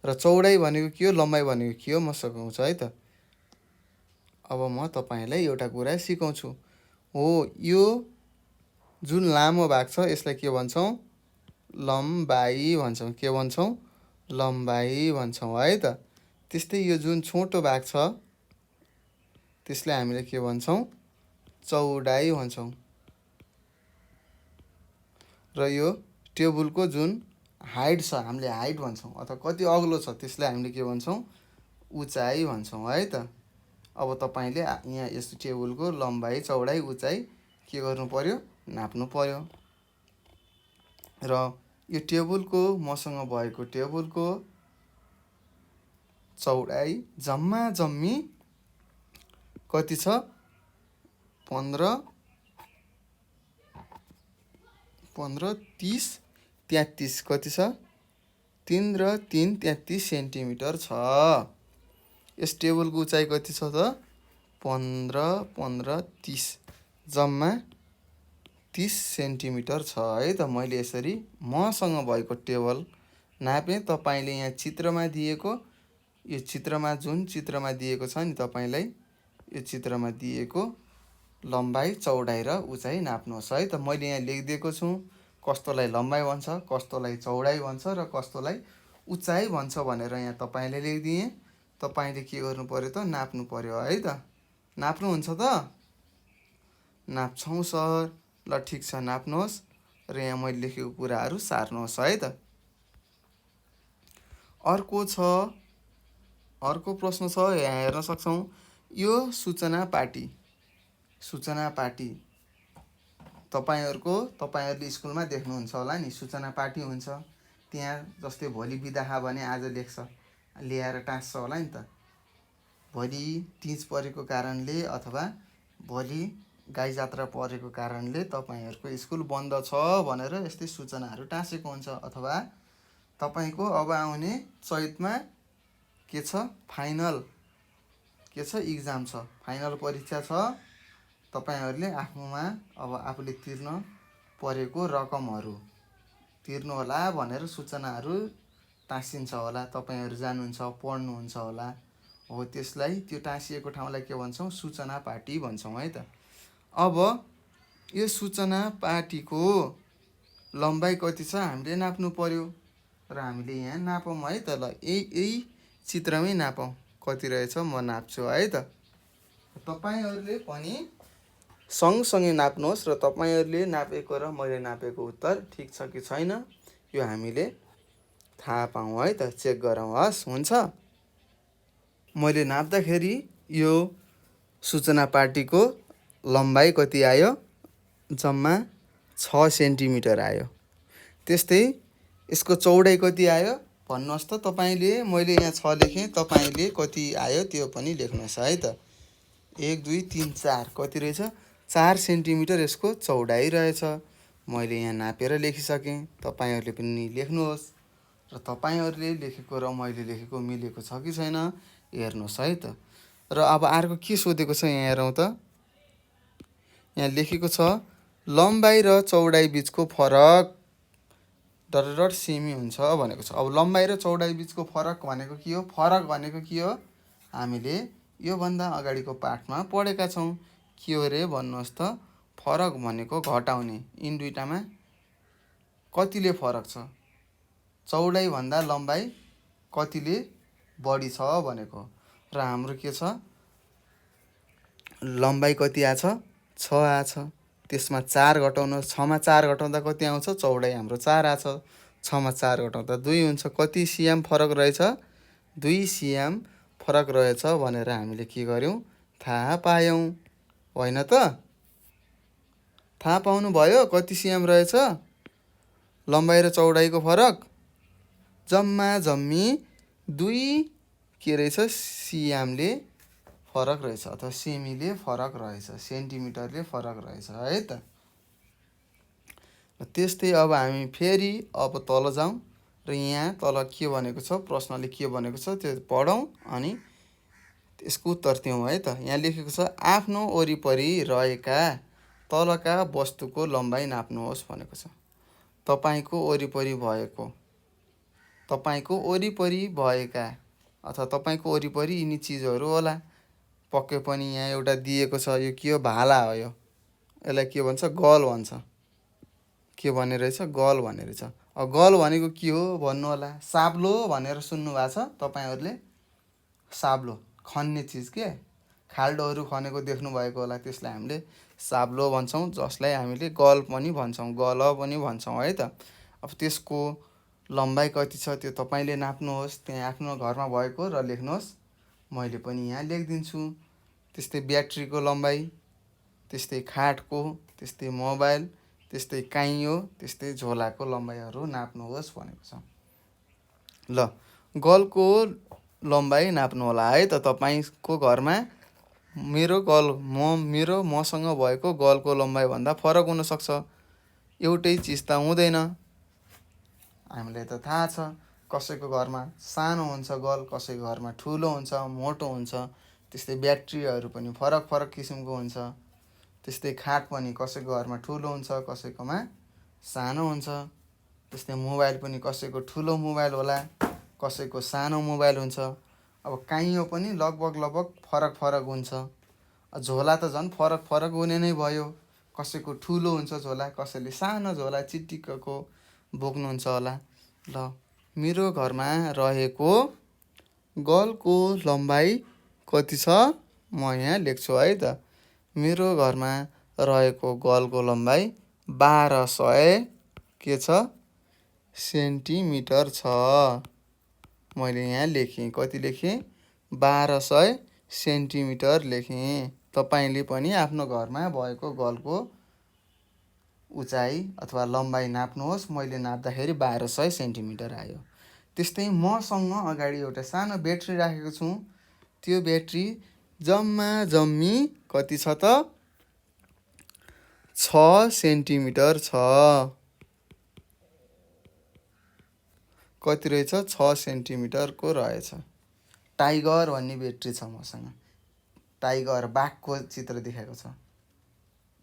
Speaker 1: र चौडाइ भनेको के हो, लम्बाइ भनेको के हो म सिकाउँछु है त। अब म तपाईँलाई एउटा कुरा सिकाउँछु। हो, यो जुन लामो भाग छ यसलाई के भन्छौँ? लम्बाइ भन्छौँ। के भन्छौँ? लम्बाइ भन्छौँ है त। त्यस्तै यो जुन छोटो भाग छ त्यसलाई हामीले के भन्छौँ? चौडाइ भन्छौँ। र यो टेबलको जुन हाइट छ हामीले हाइट भन्छौँ, अथवा कति अग्लो छ त्यसलाई हामीले के भन्छौँ? उचाइ भन्छौँ है त। अब तपाईँले यहाँ यस टेबलको लम्बाइ, चौडाइ, उचाइ के गर्नु पर्यो? नाप्नु पर्यो। र यो टेबलको, मसँग भएको टेबलको चौडाइ जम्मा जम्मी कति छ? 15, 30, 33 कति छ? 3 र 3 33 सेन्टिमिटर छ। यस टेबलको उचाइ कति छ त? 15, 30 जम्मा 30 सेन्टिमिटर छ है त। मैले यसरी मसँग भएको टेबल नापेँ। तपाईँले यहाँ चित्रमा दिएको, यो चित्रमा जुन चित्रमा दिएको छ नि तपाईँलाई, यो चित्रमा दिएको लम्बाइ, चौडाइ र उचाइ नाप्नुहोस् है त। मैले यहाँ लेखिदिएको छु कस्तोलाई लम्बाइ भन्छ, कस्तोलाई चौडाइ भन्छ र कस्तोलाई उचाइ भन्छ भनेर यहाँ तपाईँले लेखिदिएँ। तपाईँले के गर्नु पर्यो त? नाप्नु पर्यो है त। नाप्नुहुन्छ त? नाप्छौँ सर। ल ठिक छ, नाप्नुहोस् र यहाँ मैले लेखेको कुराहरू सार्नुहोस् है त। अर्को प्रश्न छ, यहाँ हेर्न सक्छौँ। यो सूचना पाटी तपाईँहरूले स्कुलमा देख्नुहुन्छ होला नि, सूचना पाटी हुन्छ। त्यहाँ जस्तै भोलि बिदा भने आज लेख्छ, ल्याएर टाँस्छ होला नि त। भोलि तिज परेको कारणले अथवा भोलि गाई जात्रा परेको कारणले तपाईँहरूको स्कुल बन्द छ भनेर यस्तै सूचनाहरू टाँसेको हुन्छ। अथवा तपाईँको अब आउने चैतमा के छ? फाइनल के छ? इक्जाम छ, फाइनल परीक्षा छ। तपाईँहरूले आफूले तिर्न परेको रकमहरू तिर्नु होला भनेर सूचनाहरू टाँसिन्छ होला। तपाईँहरू जानुहुन्छ, पढ्नुहुन्छ होला। हो, त्यसलाई, त्यो टाँसिएको ठाउँलाई के भन्छौँ? सूचना पाटी भन्छौँ है त। अब यो सूचना पाटीको लम्बाइ कति छ हामीले नाप्नु पर्यो। र हामीले यहाँ नापौँ है त। ल यही चित्रमै नापौँ कति रहेछ, म नाप्छु है त। तपाईँहरूले पनि सँगसँगै नाप्नुहोस् र तपाईँहरूले नापेको र मैले नापेको उत्तर ठिक छ कि छैन यो हामीले थाहा पाऊँ है त। चेक गरौँ। हस्, हुन्छ। मैले नाप्दाखेरि यो सूचना पाटीको लम्बाइ कति आयो? जम्मा 6 सेन्टिमिटर आयो। त्यस्तै यसको चौडाइ कति आयो भन्नुहोस् त तपाईँले। मैले यहाँ 6 लेखेँ, तपाईँले कति आयो त्यो पनि लेख्नुहोस् है त। 1, 2, 3, 4 कति रहेछ? 4 सेन्टिमिटर यसको चौडाइ रहेछ। मैले यहाँ नापेर लेखिसकेँ। तपाईँहरूले पनि लेख्नुहोस् र तपाईँहरूले लेखेको र मैले लेखेको मिलेको छ कि छैन हेर्नुहोस् है त। र अब अर्को के सोधेको छ यहाँ हेरौँ त। यहाँ लेखेको छ लम्बाइ र चौडाइ बिचको फरक डट सेमी हुन्छ भनेको छ। अब लम्बाइ र चौडाइ बिचको फरक भनेको के हो? फरक भनेको के हो? हामीले योभन्दा अगाडिको पाठमा पढेका छौँ। के हो रे भन्नुहोस् त? फरक भनेको घटाउने। यिन दुईटामा कतिले फरक छ? चौडाइ भन्दा लम्बाइ कतिले बढी छ भनेको। र हाम्रो के छ? लम्बाइ कति आछ? 6 आछ। त्यसमा 4 घटाउनुहोस्। 6 मा 4 घटाउँदा कति आउँछ? चौडाइ हाम्रो 4 आछ। 6 मा 4 घटाउँदा 2 हुन्छ। कति सिएम फरक रहेछ? 2 सिएम फरक रहेछ भनेर हामीले के गर्यौँ? थाहा पायौँ। होइन त? थाहा पाउनुभयो कति सिएम रहेछ? लम्बाइ र चौडाइको फरक जम्मा जम्मी 2 के रहेछ? सिएमले फरक रहेछ अथवा सेमीले फरक रहेछ, सेन्टिमिटरले फरक रहेछ है त। त्यस्तै अब हामी फेरि अब तल जाउँ र यहाँ तल के भनेको छ? प्रश्नले के भनेको छ त्यो पढौँ अनि त्यसको उत्तर दिउँ है त। यहाँ लेखेको छ आफ्नो वरिपरि रहेका तलका वस्तुको लम्बाइ नाप्नुहोस् भनेको छ। तपाईँको वरिपरि भएका अथवा तपाईँको वरिपरि यिनी चिजहरू होला। पक्कै पनि यहाँ एउटा दिएको छ। यो के हो? भाला हो। यसलाई के भन्छ? गल भन्छ। के भन्ने रहेछ? गल भन्ने रहेछ। अब गल भनेको के हो भन्नु होला? साब्लो भनेर सुन्नुभएको छ तपाईँहरूले? साब्लो खन्ने चिज के? खाल्डोहरू खनेको देख्नुभएको होला। त्यसलाई हामीले साब्लो भन्छौँ, जसलाई हामीले गल पनि भन्छौँ, गल पनि भन्छौँ है त। अब त्यसको लम्बाइ कति छ त्यो तपाईँले नाप्नुहोस्। त्यहाँ आफ्नो घरमा भएको र लेख्नुहोस्। मैले पनि यहाँ लेखिदिन्छु। त्यस्तै ब्याट्रीको लम्बाइ, त्यस्तै खाटको, त्यस्तै मोबाइल, त्यस्तै काइयो, त्यस्तै झोलाको लम्बाइहरू नाप्नुहोस् भनेको छ। ल गलको लम्बाइ नाप्नु होला है त। तपाईँको घरमा मसँग भएको गलको लम्बाइभन्दा फरक हुनसक्छ। एउटै चिज त हुँदैन। हामीलाई त थाहा छ कसैको घरमा सानो हुन्छ गल, कसैको घरमा ठुलो हुन्छ, मोटो हुन्छ। त्यस्तै ब्याट्रीहरू पनि फरक फरक किसिमको हुन्छ। त्यस्तै खाट पनि कसैको घरमा ठुलो हुन्छ, कसैकोमा सानो हुन्छ। त्यस्तै मोबाइल पनि कसैको ठुलो मोबाइल होला, कसैको सानो मोबाइल हुन्छ। अब काइयो पनि लगभग फरक फरक हुन्छ। झोला त झन् फरक फरक हुने नै भयो। कसैको ठुलो हुन्छ झोला, कसैले सानो झोला चिटिक्कको बोक्नुहुन्छ होला। ल मेरो घरमा रहेको गलको लम्बाइ कति छ? म यहाँ लेख्छु है त। मेरो घरमा रहेको गलको लम्बाइ 1200 के छ? सेन्टिमिटर छ। मैले यहाँ लेखेँ। कति लेखेँ? 1200 सेन्टिमिटर लेखेँ। तपाईँले पनि आफ्नो घरमा भएको गलको उचाइ अथवा लम्बाइ नाप्नुहोस्। मैले नाप्दाखेरि 1200 सेन्टिमिटर आयो। त्यस्तै मसँग अगाडि एउटा सानो ब्याट्री राखेको छु। त्यो ब्याट्री जम्मा जम्मी कति छ त? 6 सेन्टिमिटर छ। कति रहेछ? 6 सेन्टिमिटरको रहेछ। टाइगर भन्ने ब्याट्री छ मसँग। टाइगर बाघको चित्र देखाएको छ।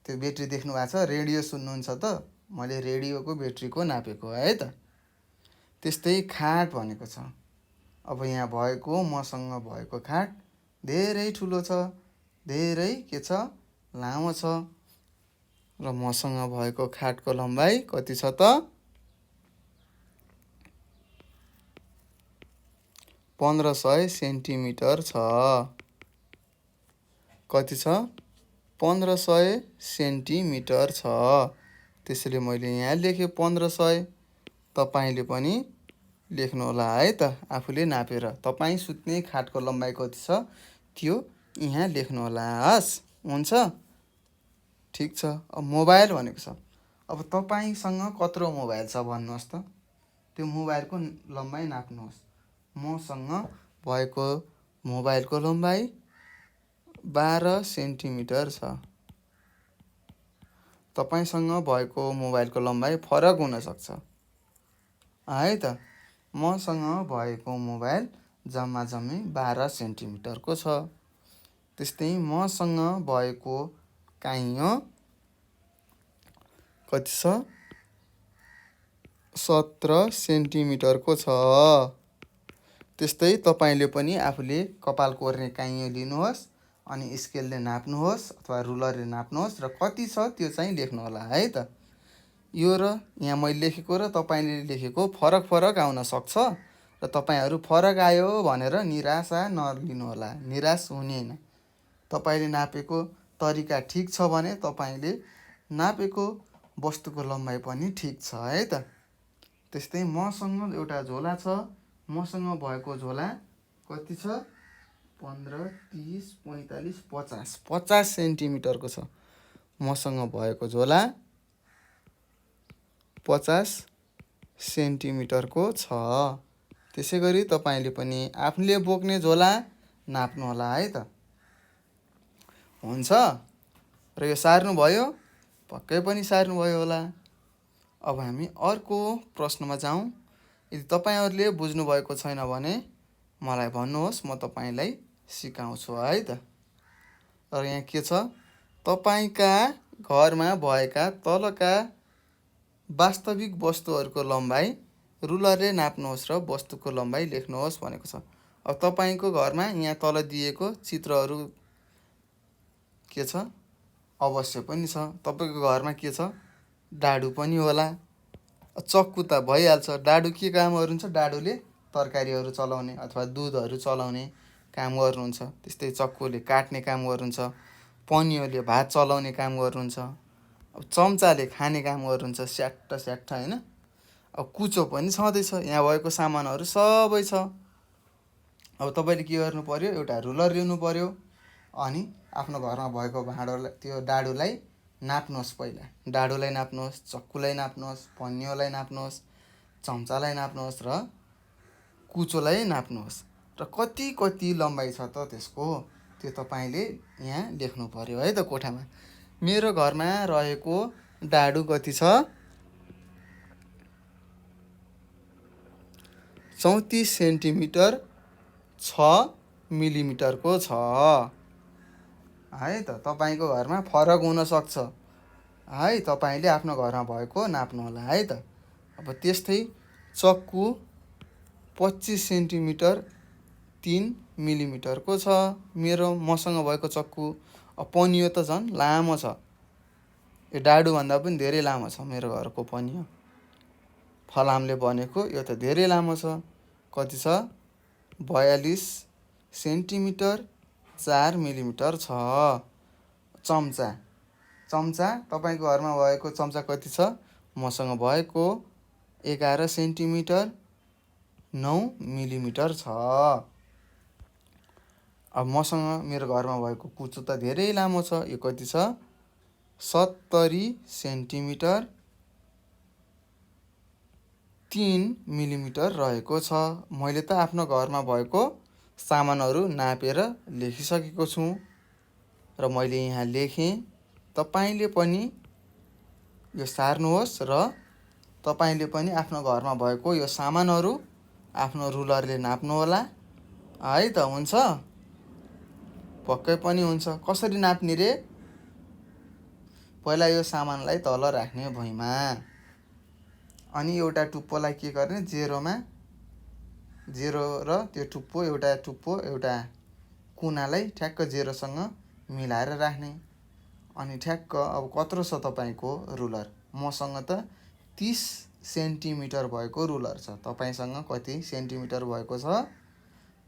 Speaker 1: त्यो ब्याट्री देख्नु भएको छ? रेडियो सुन्नुहुन्छ त? मैले रेडियोको ब्याट्रीको नापेको है त। त्यस्तै खाट भनेको छ। अब यहाँ भएको मसँग भएको खाट धेरै ठुलो छ, धेरै के छ? लामो छ। र मसँग भएको खाटको लम्बाइ कति छ त? 1500 सेन्टिमिटर छ। कति छ? 1500 सेन्टिमिटर छ। त्यसैले मैले यहाँ लेखेँ 1500। तपाईँले पनि लेख्नुहोला है त आफूले नापेर। तपाईँ सुत्ने खाटको लम्बाइ कति छ त्यो यहाँ लेख्नुहोला। हस्, हुन्छ? ठिक छ। अब मोबाइल भनेको छ। अब तपाईँसँग कत्रो मोबाइल छ भन्नुहोस् त? त्यो मोबाइलको लम्बाइ नाप्नुहोस्। मसँग भएको मोबाइलको लम्बाइ 12 सेन्टिमिटर छ। तपाईँसँग भएको मोबाइलको लम्बाइ फरक हुनसक्छ है त। मसँग भएको मोबाइल जम्मा जम्मी 12 सेन्टिमिटरको छ। त्यस्तै मसँग भएको काइयो कति छ 17 सेन्टिमिटरको छ। त्यस्तै तपाईँले पनि आफूले कपाल कोर्ने काइँ लिनुहोस् अनि स्केलले नाप्नुहोस् अथवा रुलरले नाप्नुहोस् र कति छ त्यो चाहिँ लेख्नुहोला है त। यो र यहाँ मैले लेखेको र तपाईँले लेखेको फरक फरक आउन सक्छ र तपाईँहरू फरक आयो भनेर निराशा नलिनुहोला, निराश हुने होइन। तपाईँले नापेको तरिका ठिक छ भने तपाईँले नापेको वस्तुको लम्बाइ पनि ठिक छ है त। त्यस्तै मसँग एउटा झोला छ, मसँग भएको झोला कति छ 15, 30, 45, 50 50 सेन्टिमिटरको छ। मसँग भएको झोला 50 सेन्टिमिटरको छ। त्यसै गरी तपाईँले पनि आफूले बोक्ने झोला नाप्नुहोला है त। हुन्छ र यो सार्नुभयो, पक्कै पनि सार्नुभयो होला। अब हामी अर्को प्रश्नमा जाउँ। यदि तपाईँहरूले बुझ्नुभएको छैन भने मलाई भन्नुहोस्, म तपाईँलाई सिकाउँछु है त। र यहाँ के छ, तपाईँका घरमा भएका तलका वास्तविक वस्तुहरूको लम्बाइ रुलरले नाप्नुहोस् र वस्तुको लम्बाइ लेख्नुहोस् भनेको छ। अब तपाईँको घरमा यहाँ तल दिएको चित्रहरू के छ, अवश्य पनि छ। तपाईँको घरमा के छ, डाडु पनि होला, चक्कु त भइहाल्छ। डाडु के कामहरू हुन्छ, डाडुले तरकारीहरू चलाउने अथवा दुधहरू चलाउने काम गर्नुहुन्छ। त्यस्तै चक्कुले काट्ने काम गर्नुहुन्छ, पनियोले भात चलाउने काम गर्नुहुन्छ, अब चम्चाले खाने काम गर्नुहुन्छ स्याट्ट स्याट्ट होइन। अब कुचो पनि छँदैछ, यहाँ भएको सामानहरू सबै छ। अब तपाईँले के गर्नु पर्यो, एउटा रुलर लिनु पर्यो अनि आफ्नो घरमा भएको भाँडोलाई त्यो डाडुलाई नाप्नुहोस्। पहिला डाडुलाई नाप्नुहोस्, चक्कुलाई नाप्नुहोस्, पन्योलाई नाप्नुहोस्, चम्चालाई नाप्नुहोस् र कुचोलाई नाप्नुहोस् र कति कति लम्बाइ छ त त्यसको त्यो तपाईँले यहाँ लेख्नु पर्यो है त कोठामा। मेरो घरमा रहेको डाडु कति छ 34 सेन्टिमिटर 6 मिलिमिटरको छ है त। तपाईँको घरमा फरक हुनसक्छ है, तपाईँले आफ्नो घरमा भएको नाप्नुहोला है त। अब त्यस्तै चक्कु 25 सेन्टिमिटर 3 मिलिमिटरको छ मसँग भएको चक्कु। पनियो त झन् लामो छ, यो डाडुभन्दा पनि धेरै लामो छ मेरो घरको पनियो। फलामले बनेको यो त धेरै लामो छ, कति छ 42 सेन्टिमिटर 4 मिलिमिटर छ। चम्चा तपाईँको घरमा भएको चम्चा कति छ, मसँग भएको 11 सेन्टिमिटर 9 मिलिमिटर छ। अब मसँग मेरो घरमा भएको कुचो त धेरै लामो छ, यो कति छ 70 सेन्टिमिटर 3 मिलिमिटर रहेको छ। मैले त आफ्नो घरमा भएको सामानहरू नापेर लेखिसकेको छु र मैले यहाँ लेखेँ। तपाईँले पनि यो सार्नुहोस् र तपाईँले पनि आफ्नो घरमा भएको यो सामानहरू आफ्नो रुलरले नाप्नुहोला है त। हुन्छ, पक्कै पनि हुन्छ। कसरी नाप्ने रे, पहिला यो सामानलाई तल राख्ने भुइँमा अनि एउटा टुप्पोलाई के गर्ने, जेरो र त्यो टुप्पो एउटा कुनालाई ठ्याक्क जेरोसँग मिलाएर राख्ने। अनि ठ्याक्क अब कत्रो छ तपाईँको रुलर, मसँग त 30 सेन्टिमिटर भएको रुलर छ। तपाईँसँग कति सेन्टिमिटर भएको छ,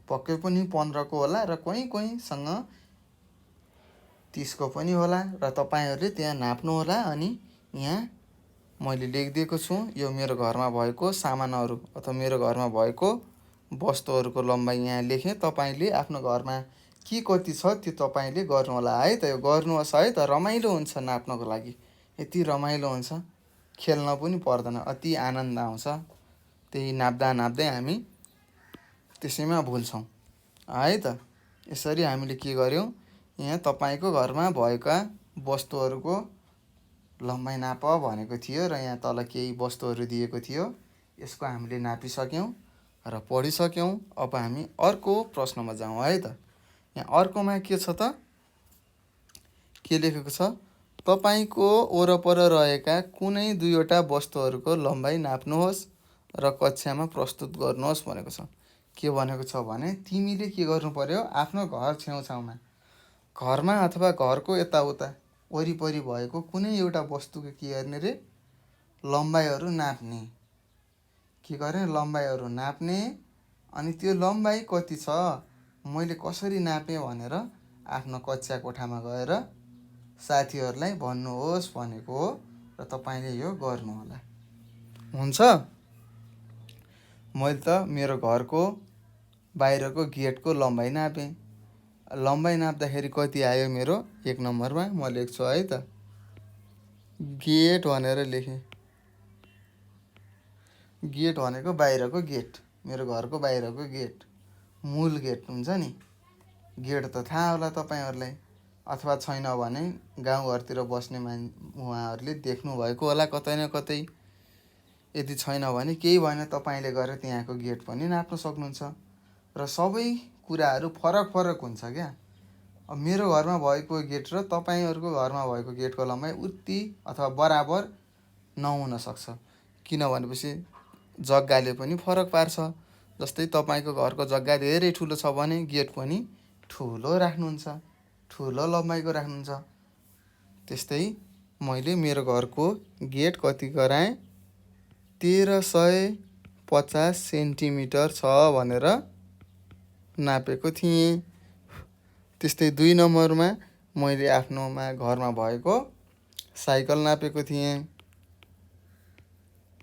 Speaker 1: पक्कै पनि 15 को होला र कोहीसँग 30 को पनि होला र तपाईँहरूले त्यहाँ नाप्नुहोला। अनि यहाँ मैले लेखिदिएको छु, यो मेरो घरमा भएको सामानहरू अथवा मेरो घरमा भएको वस्तुहरूको लम्बाइ यहाँ लेखेँ। तपाईँले आफ्नो घरमा के कति छ त्यो तपाईँले गर्नुहोला है त। यो गर्नुहोस् है त, रमाइलो हुन्छ नाप्नको लागि, यति रमाइलो हुन्छ, खेल्न पनि पर्दैन, अति आनन्द आउँछ। त्यही नाप्दा नाप्दै हामी त्यसैमा भुल्छौँ है त। यसरी हामीले के गर्यौँ, यहाँ तपाईँको घरमा भएका वस्तुहरूको लम्बाइ नाप भनेको थियो र यहाँ तल केही वस्तुहरू दिएको थियो, यसको हामीले नापिसक्यौँ र पढिसक्यौँ। अब हामी अर्को प्रश्नमा जाउँ है त। यहाँ अर्कोमा के छ त, के लेखेको छ, तपाईँको वरपर रहेका कुनै दुईवटा वस्तुहरूको लम्बाइ नाप्नुहोस् र कक्षामा प्रस्तुत गर्नुहोस् भनेको छ। के भनेको छ भने तिमीले के गर्नु पर्यो, आफ्नो घर छेउछाउमा, घरमा अथवा घरको यताउता वरिपरि भएको कुनै एउटा वस्तुको के गर्ने रे, लम्बाइहरू नाप्ने। के गर्ने, लम्बाइहरू नाप्ने। अनि त्यो लम्बाइ कति छ, मैले कसरी नापेँ भनेर आफ्नो कक्षा कोठामा गएर साथीहरूलाई भन्नुहोस् भनेको हो र तपाईँले यो गर्नुहोला। हुन्छ। मैले त मेरो घरको बाहिरको गेटको लम्बाइ नापेँ। लम्बाइ नाप्दाखेरि कति आयो मेरो, 1 नम्बरमा म लेख्छु है त, गेट भनेर लेखेँ। गेट भनेको बाहिरको गेट, मेरो घरको बाहिरको गेट, मूल गेट हुन्छ नि। गेट त थाहा होला तपाईँहरूलाई, अथवा छैन भने गाउँघरतिर बस्ने उहाँहरूले देख्नुभएको होला कतै न कतै। यदि छैन भने केही भएन, तपाईँले गएर त्यहाँको गेट पनि नाप्न सक्नुहुन्छ। र सबै कुराहरू फरक फरक हुन्छ क्या। अब मेरो घरमा भएको गेट र तपाईँहरूको घरमा भएको गेटको लम्बाइ उति अथवा बराबर नहुन सक्छ। किन भनेपछि जग्गाले पनि फरक पार्छ। जस्तै तपाईँको घरको जग्गा धेरै ठुलो छ भने गेट पनि ठुलो राख्नुहुन्छ, ठुलो लम्बाइको राख्नुहुन्छ। त्यस्तै मैले मेरो घरको गेट कति गराएँ, 1350 सेन्टिमिटर छ भनेर नापेको थिएँ। त्यस्तै 2 नम्बरमा मैले आफ्नोमा घरमा भएको साइकल नापेको थिएँ।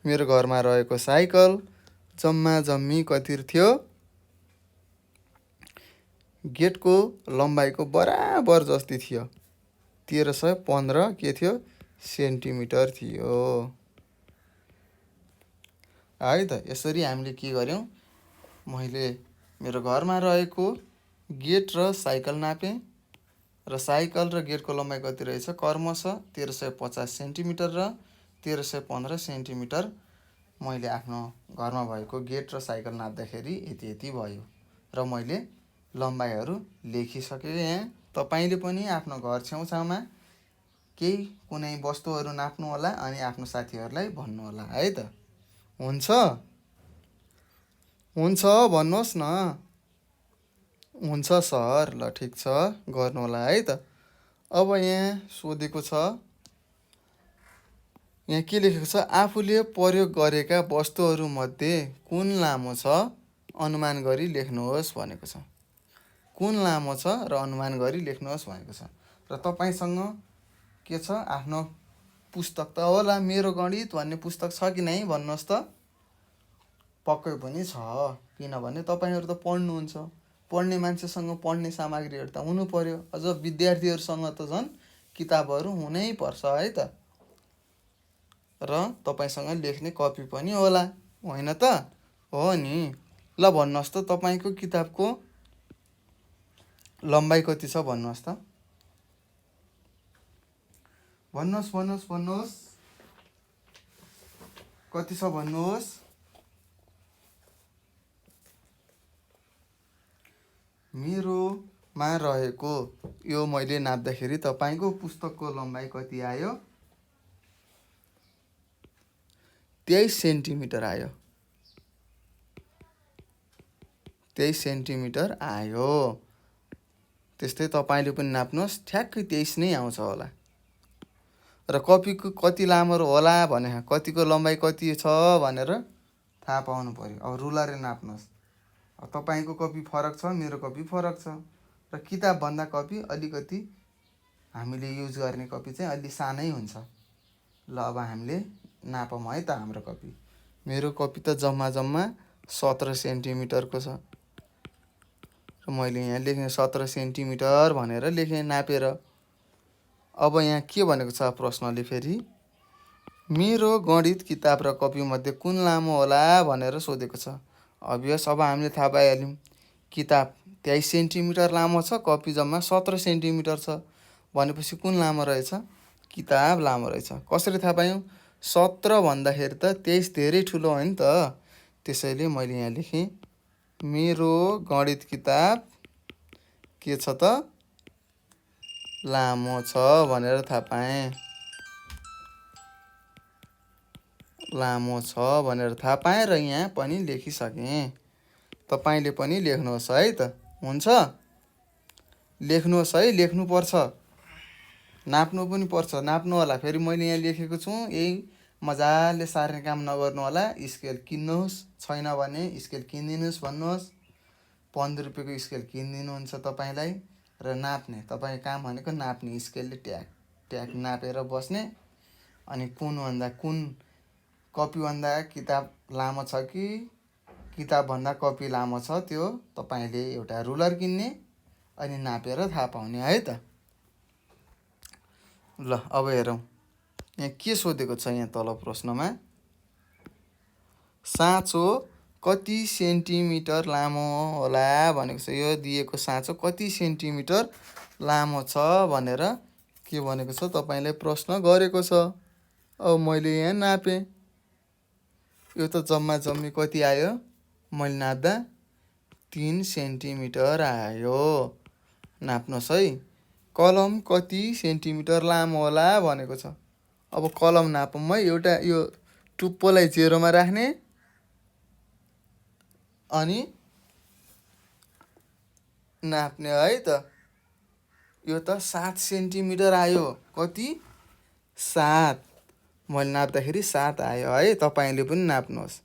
Speaker 1: मेरो घरमा रहेको साइकल जम्मा जम्मी कति थियो, गेटको लम्बाइको बराबर जति थियो, 1315 के थियो, सेन्टिमिटर थियो है त। यसरी हामीले के गर्यौँ, मैले मेरो घरमा रहेको गेट र साइकल नापेँ र साइकल र गेटको लम्बाइ कति रहेछ, क्रमशः 1350 सेन्टिमिटर र 1315 सेन्टिमिटर। मैले आफ्नो घरमा भएको गेट र साइकल नाप्दाखेरि यति यति भयो र मैले लम्बाइहरू लेखिसकेँ यहाँ। तपाईँले पनि आफ्नो घर छेउछाउमा केही कुनै वस्तुहरू नाप्नु होला अनि आफ्नो साथीहरूलाई भन्नुहोला है त। हुन्छ हुन्छ भन्नुहोस् न। हुन्छ सर, ल ठिक छ, गर्नुहोला है त। अब यहाँ सोधेको छ, यहाँ के लेखेको छ, आफूले प्रयोग गरेका वस्तुहरूमध्ये कुन लामो छ अनुमान गरी लेख्नुहोस् भनेको छ। कुन लामो छ र अनुमान गरी लेख्नुहोस् भनेको छ। र तपाईँसँग के छ, आफ्नो पुस्तक त होला, मेरो गणित भन्ने पुस्तक छ कि नै भन्नुहोस् त। पक्कै पनि छ, किनभने तपाईँहरू त पढ्नुहुन्छ। पढ्ने मान्छेसँग पढ्ने सामग्रीहरू त हुनु पर्यो। अझ विद्यार्थीहरूसँग त झन् किताबहरू हुनै पर्छ है त। र तपाईँसँग लेख्ने कपी पनि होला, होइन त? हो नि। ल भन्नुहोस् त, तपाईँको किताबको लम्बाइ कति छ भन्नुहोस् त। भन्नुहोस् भन्नुहोस् भन्नुहोस्, कति छ भन्नुहोस्। मेरोमा रहेको यो मैले नाप्दाखेरि तपाईँको पुस्तकको लम्बाइ कति आयो, 23 सेन्टिमिटर आयो। 23 सेन्टिमिटर आयो। त्यस्तै तपाईँले पनि नाप्नुहोस्, ठ्याक्कै 23 नै आउँछ होला। र कपीको कति लामो होला भने कतिको लम्बाइ कति छ भनेर थाहा पाउनु पर्यो। अब रुलरले नाप्नुहोस्। अब तपाईँको कपी फरक छ, मेरो कपी फरक छ। र किताबभन्दा कपी अलिकति हामीले युज गर्ने कपी चाहिँ अलि सानै हुन्छ। ल अब हामीले नापौँ है त हाम्रो कपी। मेरो कपी त जम्मा 17 सेन्टिमिटरको छ। र मैले यहाँ लेखेँ 17 सेन्टिमिटर भनेर लेखेँ नापेर। अब यहाँ के भनेको छ प्रश्नले फेरि, मेरो गणित किताब र कपीमध्ये कुन लामो होला भनेर सोधेको छ। अभियस अब हामीले थाहा पाइहाल्यौँ, किताब 23 सेन्टिमिटर लामो छ, कपी जम्मा 17 सेन्टिमिटर छ। भनेपछि कुन लामो रहेछ, किताब लामो रहेछ। कसरी थाहा पायौँ, 17 भन्दाखेरि त 23 धेरै ठुलो हो नि त। त्यसैले मैले यहाँ लेखेँ, मेरो गणित किताब के छ त, लामो छ भनेर थाहा पाएँ। लामो छ भनेर थाहा पाएँ र यहाँ पनि लेखिसकेँ। तपाईँले पनि लेख्नुहोस् है त। हुन्छ, लेख्नुहोस् है, लेख्नुपर्छ, नाप्नु पनि पर्छ, नाप्नु होला। फेरि मैले यहाँ लेखेको छु, यही मजाले सार्ने काम नगर्नु होला। स्केल किन्नुहोस्, छैन भने स्केल किनिदिनुहोस् भन्नुहोस्। 15 रुपियाँको स्केल किनिदिनुहुन्छ तपाईँलाई। र नाप्ने, तपाईँको काम भनेको नाप्ने, स्केलले ट्याक ट्याक नापेर बस्ने। अनि कुन कपीभन्दा किताब लामो छ कि किताबभन्दा कपी लामो छ, त्यो तपाईँले एउटा रुलर किन्ने अनि नापेर थाहा पाउने है त। ल अब हेरौँ, यहाँ के सोधेको छ। यहाँ तल प्रश्नमा साँचो कति सेन्टिमिटर लामो होला भनेको छ। यो दिएको साँचो कति सेन्टिमिटर लामो छ भनेर के भनेको छ, तपाईँले प्रश्न गरेको छ। अब मैले यहाँ नापेँ, यो त जम्मा जम्मी कति आयो, मैले नाप्दा 3 सेन्टिमिटर आयो। नाप्नुहोस् है। कलम कति सेन्टिमिटर लामो होला भनेको छ। अब कलम नापौँ है। एउटा यो टुप्पोलाई जेरोमा राख्ने अनि नाप्ने है त। यो त 7 सेन्टिमिटर आयो। कति? 7। मैले नाप्दाखेरि 7 आयो है। तपाईँले पनि नाप्नुहोस्।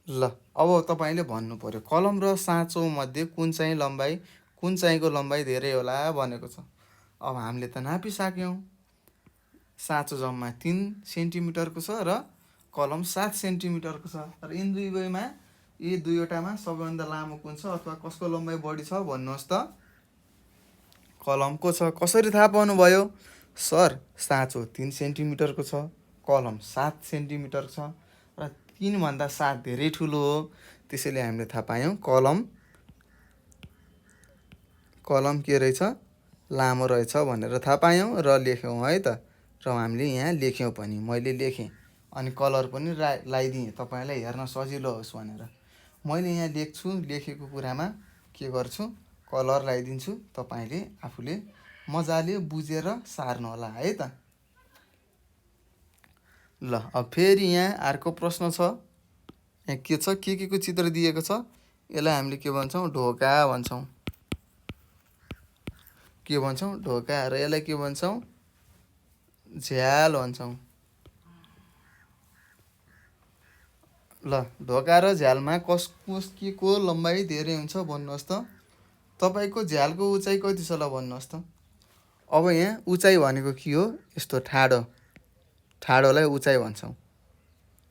Speaker 1: ल अब तपाईँले भन्नु पर्यो, कलम र साँचो मध्ये कुन चाहिँको लम्बाइ धेरै होला भनेको छ। अब हामीले त नापिसक्यौँ। साँचो जम्मा 3 सेन्टिमिटरको छ र कलम 7 सेन्टिमिटरको छ। र यी दुईवटामा सबैभन्दा लामो कुन छ अथवा कसको लम्बाइ बढी छ भन्नुहोस् त। कलमको छ। कसरी थाहा पाउनुभयो? सर, साँचो 3 सेन्टिमिटरको छ, कलम 7 सेन्टिमिटर छ र 3 भन्दा 7 धेरै ठुलो हो। त्यसैले हामीले थाहा पायौँ कलम के रहेछ, लामो रहेछ भनेर थाहा पायौँ र लेख्यौँ है त। र हामीले यहाँ लेख्यौँ पनि, मैले लेखेँ अनि कलर पनि लगाइदिएँ तपाईँलाई हेर्न सजिलो होस् भनेर। मैले यहाँ लेखेको कुरामा के गर्छु, कलर लगाइदिन्छु। तपाईँले आफूले मजाले बुझेर सार्नु होला है त। ल अब फेरि यहाँ अर्को प्रश्न छ। यहाँ के छ, के को चित्र दिएको छ। यसलाई हामीले के भन्छौँ, ढोका भन्छौँ। के भन्छौँ, ढोका। र यसलाई के भन्छौँ, झ्याल भन्छौँ। ल ढोका र झ्यालमा के को लम्बाइ धेरै हुन्छ भन्नुहोस् त। तपाईँको झ्यालको उचाइ कति छ ल भन्नुहोस् त। अब यहाँ उचाइ भनेको के हो, यस्तो ठाडोलाई उचाइ भन्छौँ।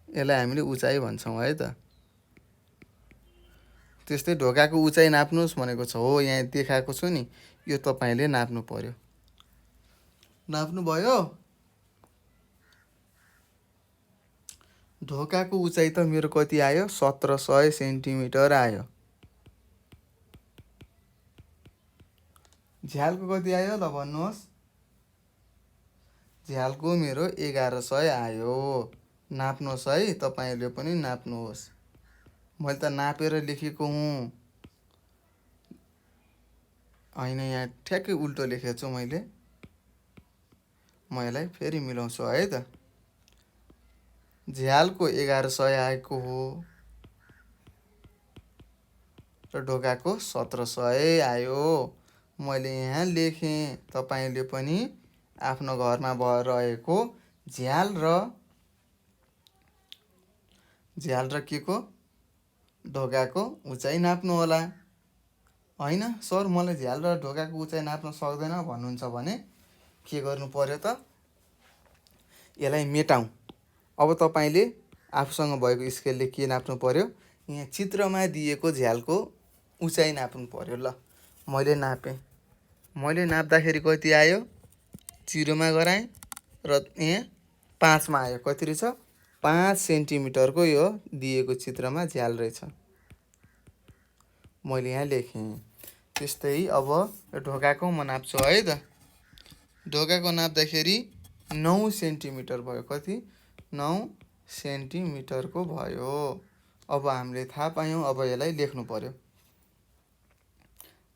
Speaker 1: यसलाई हामीले उचाइ भन्छौँ है त। त्यस्तै ढोकाको उचाइ नाप्नुहोस् भनेको छ। हो, यहाँ देखाएको छु नि, यो तपाईँले नाप्नु पर्यो। नाप्नुभयो? ढोकाको उचाइ त मेरो कति आयो, 1700 सेन्टिमिटर आयो। झ्यालको कति आयो ल भन्नुहोस्। झ्यालको मेरो 1100 आयो। नाप्नुहोस् है, तपाईँले पनि नाप्नुहोस्। मैले त नापेर लेखेको हुँ होइन, यहाँ ठ्याक्कै उल्टो लेखेको छु मैले। म यसलाई फेरि मिलाउँछु है त। झ्यालको 1100 आएको हो र ढोकाको 1700 आयो। मैले यहाँ लेखेँ। तपाईँले पनि आफ्नो घरमा रहेको झ्याल र के को, ढोकाको उचाइ नाप्नु होला। होइन सर, मलाई झ्याल र ढोकाको उचाइ नाप्न सक्दैन भन्नुहुन्छ भने के गर्नु पर्यो त, यसलाई मेटाउँ। अब तपाईँले आफूसँग भएको स्केलले के नाप्नु पर्यो, यहाँ चित्रमा दिएको झ्यालको उचाइ नाप्नु पर्यो। ल मैले नापेँ। मैले नाप्दाखेरि कति आयो, 0मा गराएँ र यहाँ 5मा आयो। कति रहेछ, 5 सेन्टिमिटरको यो दिएको चित्रमा झ्याल रहेछ। मैले यहाँ लेखेँ। त्यस्तै अब ढोकाको म नाप्छु है त। ढोकाको नाप्दाखेरि 9 सेन्टिमिटर भयो। कति, 9 सेन्टिमिटरको भयो। अब हामीले थाहा पायौँ। अब यसलाई लेख्नु पर्यो।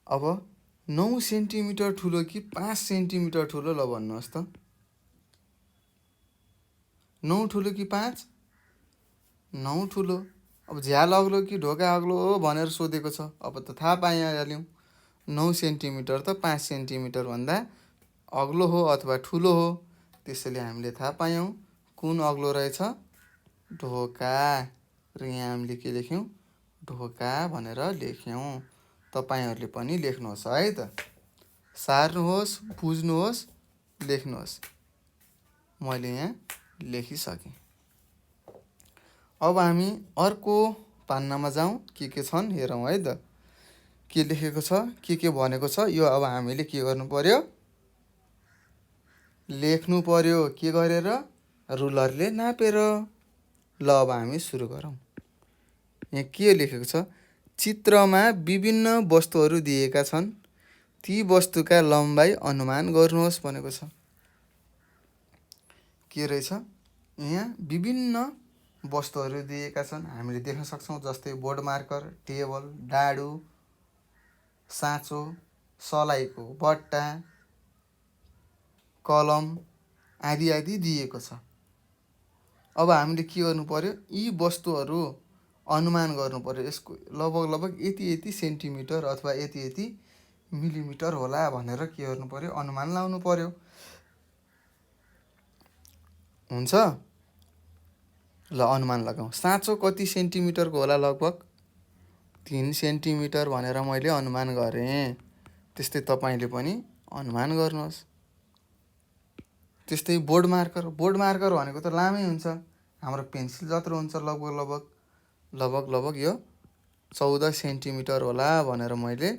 Speaker 1: अब 9 सेन्टिमिटर ठुलो कि 5 सेन्टिमिटर ठुलो ल भन्नुहोस् त। 9 ठुलो कि 5? 9 ठुलो। अब झ्याल अग्लो कि ढोका अग्लो हो भनेर सोधेको छ। अब त थाहा पाइहाल्यौँ 9 सेन्टिमिटर त 5 सेन्टिमिटर भन्दा अग्लो हो अथवा ठुलो हो। त्यसैले हामीले थाहा पायौँ कुन अग्लो रहेछ, ढोका। र यहाँ हामीले के लेख्यौँ, ढोका भनेर लेख्यौँ। तपाईँहरूले पनि लेख्नुहोस् है त। सार्नुहोस्, बुझ्नुहोस्, लेख्नुहोस्। मैले यहाँ लेखिसकेँ। अब हामी अर्को पान्नामा जाउँ, के छन् हेरौँ है त। के लेखेको छ, के भनेको छ, यो अब हामीले के गर्नु पर्यो, लेख्नु पर्यो। के गरेर, रुलरले नापेर। ल अब हामी सुरु गरौँ। यहाँ के लेखेको छ, चित्रमा विभिन्न वस्तुहरू दिएका छन्, ती वस्तुका लम्बाइ अनुमान गर्नुहोस् भनेको छ। के रहेछ, यहाँ विभिन्न वस्तुहरू दिएका छन्, हामीले देख्न सक्छौँ। जस्तै बोर्ड मार्कर, टेबल, डाडु, साँचो, सलाइको बट्टा, कलम आदि आदि दिएको छ। अब हामीले के गर्नु पर्यो, यी वस्तुहरू अनुमान गर्नु पर्यो। यसको लगभग यति सेन्टिमिटर अथवा यति मिलिमिटर होला भनेर के गर्नु पर्यो, अनुमान लाउनु पर्यो। हुन्छ, ल अनुमान लगाउँ। साँचो कति सेन्टिमिटरको होला, लगभग 3 सेन्टिमिटर भनेर मैले अनुमान गरेँ। त्यस्तै तपाईँले पनि अनुमान गर्नुहोस्। त्यस्तै बोर्ड मार्कर भनेको त लामै हुन्छ, हाम्रो पेन्सिल जत्रो हुन्छ। लगभग यो 14 सेन्टिमिटर होला भनेर मैले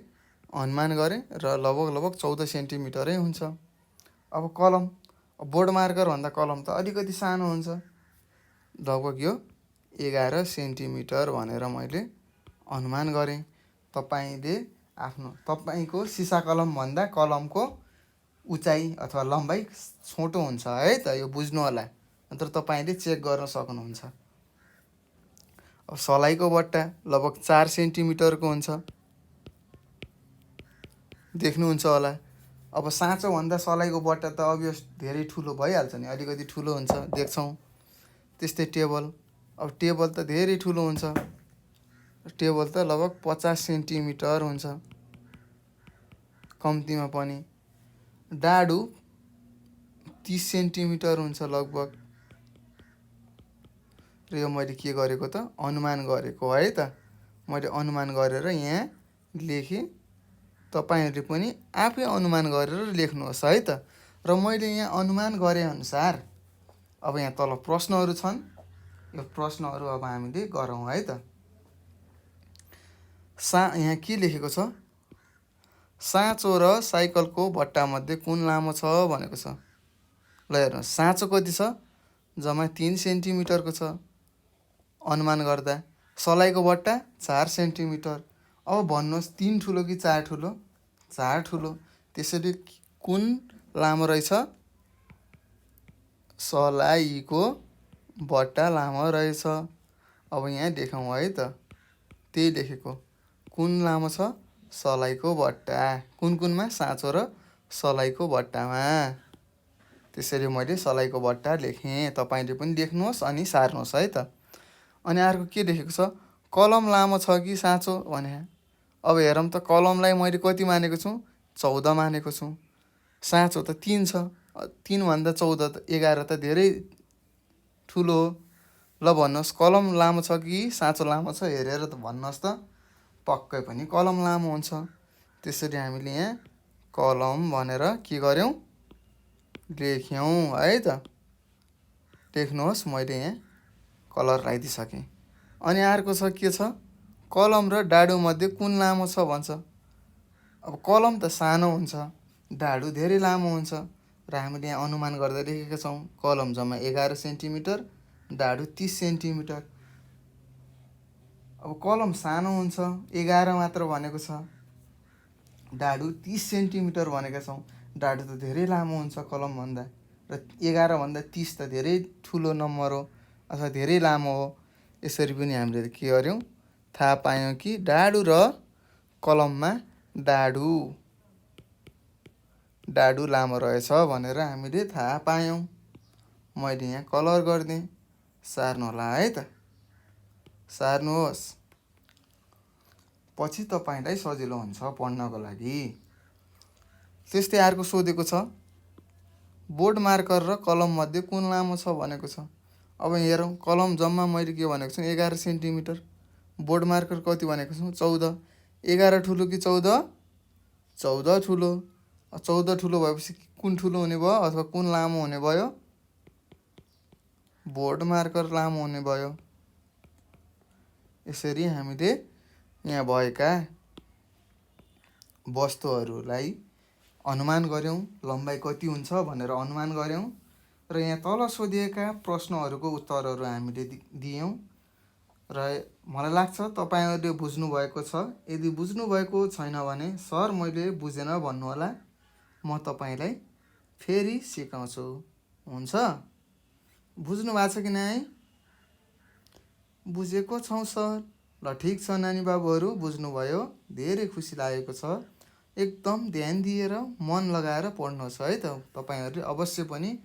Speaker 1: अनुमान गरेँ र लगभग 14 सेन्टिमिटरै हुन्छ। अब कलम, बोर्ड मार्कर भन्दा कलम त अलिकति सानो हुन्छ, लगभग यो 11 सेन्टिमिटर भनेर मैले अनुमान गरेँ। तपाईँको सिसा कलम भन्दा कलमको उचाइ अथवा लम्बाइ छोटो हुन्छ है त, यो बुझ्नु होला। नत्र तपाईँले चेक गर्न सक्नुहुन्छ। अब सलाइको बट्टा लगभग 4 सेन्टिमिटरको हुन्छ, देख्नुहुन्छ होला। अब साँचोभन्दा सलाइको बट्टा त अभियस धेरै ठुलो भइहाल्छ नि, अलिकति ठुलो हुन्छ, देख्छौँ। त्यस्तै टेबल, अब टेबल त धेरै ठुलो हुन्छ, टेबल त लगभग 50 सेन्टिमिटर हुन्छ कम्तीमा पनि। डाडु 30 सेन्टिमिटर हुन्छ लगभग। र यो मैले के गरेको त, अनुमान गरेको है त। मैले अनुमान गरेर यहाँ लेखेँ। तपाईँहरूले पनि आफै अनुमान गरेर लेख्नुहोस् है त। र मैले यहाँ अनुमान गरे अनुसार अब यहाँ तल प्रश्नहरू छन्, यो प्रश्नहरू अब हामीले गरौँ है त। यहाँ के लेखेको छ, साँचो र साइकलको बट्टामध्ये कुन लामो छ भनेको छ। ल हेर्नुहोस्, साँचो कति छ, जम्मा 3 सेन्टिमिटरको छ अनुमान गर्दा। सलाइको बट्टा 4 सेन्टिमिटर। अब भन्नुहोस् 3 ठुलो कि 4 ठुलो, 4 ठुलो। त्यसैले कुन लामो रहेछ, सलाइको बट्टा लामो रहेछ। अब यहाँ देखाउँ है त, त्यही लेखेको। कुन लामो छ, सलाइको बट्टा। कुनमा, साँचो र सलाइको बट्टामा। त्यसैले मैले सलाइको बट्टा लेखेँ। तपाईँले पनि लेख्नुहोस् अनि सार्नुहोस् है त। अनि अर्को के लेखेको छ, कलम लामो छ कि साँचो भने। अब हेरौँ त, कलमलाई मैले कति मानेको छु, 14 मानेको छु। साँचो त 3 छ, 3 भन्दा 14 त 11 त धेरै ठुलो हो। ल भन्नुहोस्, कलम लामो छ कि साँचो लामो छ, हेरेर त भन्नुहोस् त। पक्कै पनि कलम लामो हुन्छ। त्यसैले हामीले यहाँ कलम भनेर के गर्यौँ, लेख्यौँ है त। लेख्नुहोस्, मैले यहाँ कलर लगाइदिइसकेँ। अनि अर्को छ, के छ, कलम र डाडु मध्ये कुन लामो छ भन्छ। अब कलम त सानो हुन्छ, डाडु धेरै लामो हुन्छ। र हामीले यहाँ अनुमान गर्दै लेखेका छौँ, कलम जम्मा 11 सेन्टिमिटर, डाडु 30 सेन्टिमिटर। अब कलम सानो हुन्छ, 11 मात्र भनेको छ, डाडु 30 सेन्टिमिटर भनेका छौँ। डाडु त धेरै लामो हुन्छ कलमभन्दा, र 11 भन्दा 30 त धेरै ठुलो नम्बर हो अथवा धेरै लामो हो। यसरी पनि हामीले के गर्यौँ, थाहा पायौँ कि डाडु र कलममा डाडु डाडु लामो रहेछ भनेर हामीले थाहा पायौँ। मैले यहाँ कलर गरिदिएँ, सार्नु होला है त, सार्नुहोस्। पछि तपाईँलाई सजिलो हुन्छ पढ्नको लागि। त्यस्तै अर्को सोधेको छ, बोर्ड मार्कर र कलम मध्ये कुन लामो छ भनेको छ। अब हेरौँ, कलम जम्मा मैले के भनेको छु 11 सेन्टिमिटर, बोर्ड मार्कर कति भनेको छु 14। 11 ठुलो कि 14? 14 ठुलो। 14 ठुलो भएपछि कुन ठुलो हुने भयो अथवा कुन लामो हुने भयो? बोर्ड मार्कर लामो हुने भयो। यसरी हामीले यहाँ भएका वस्तुहरूलाई अनुमान गऱ्यौँ, लम्बाइ कति हुन्छ भनेर अनुमान गऱ्यौँ र यहाँ तल सोधिएका प्रश्नहरूको उत्तरहरू हामीले दियौँ र मलाई लाग्छ तपाईँहरूले बुझ्नुभएको छ। यदि बुझ्नुभएको छैन भने सर मैले बुझेन भन्नुहोला, म तपाईँलाई फेरि सिकाउँछु। हुन्छ? बुझ्नु भएको छ कि नै? बुझेको छौँ सर। ल ठिक छ नानी बाबुहरू, बुझ्नुभयो, धेरै खुसी लागेको छ। एकदम ध्यान दिएर मन लगाएर पढ्नुहोस् है त। तपाईँहरूले अवश्य पनि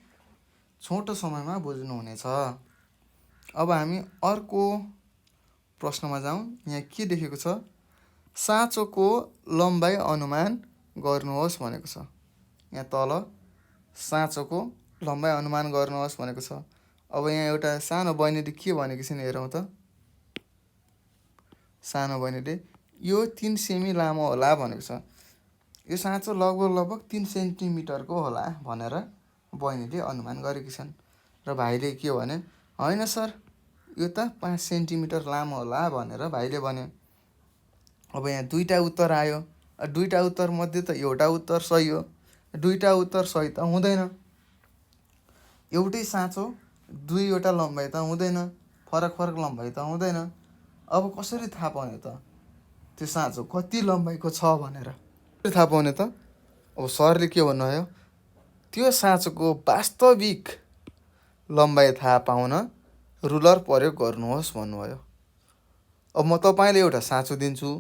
Speaker 1: छोटो समयमा बुझ्नुहुनेछ। अब हामी अर्को प्रश्नमा जाउँ। यहाँ के लेखेको छ, साँचोको लम्बाइ अनुमान गर्नुहोस् भनेको छ। यहाँ तल साँचोको लम्बाइ अनुमान गर्नुहोस् भनेको छ। अब यहाँ एउटा सानो बहिनीले के भनेको छ हेरौँ त। सानो बहिनीले यो 3 सेमी लामो होला भनेको छ। यो साँचो लगभग 3 सेन्टिमिटरको होला भनेर बहिनीले अनुमान गरेकी छन्। र भाइले के भने, होइन सर यो त 5 सेन्टिमिटर लामो होला भनेर भाइले भन्यो। अब यहाँ दुईवटा उत्तर आयो। दुईवटा उत्तर मध्ये त एउटा उत्तर सही हो, दुईवटा उत्तर सही त हुँदैन। एउटै साँचो दुईवटा लम्बाइ त हुँदैन, फरक फरक लम्बाइ त हुँदैन। अब कसरी थाहा पाउने त त्यो साँचो कति लम्बाइको छ भनेर? कसरी थाहा पाउने त? अब सरले के भन्नुभयो, त्यो साँचोको वास्तविक लम्बाइ थाहा पाउन रुलर प्रयोग गर्नुहोस् भन्नुभयो। अब म तपाईँले एउटा साँचो दिन्छु,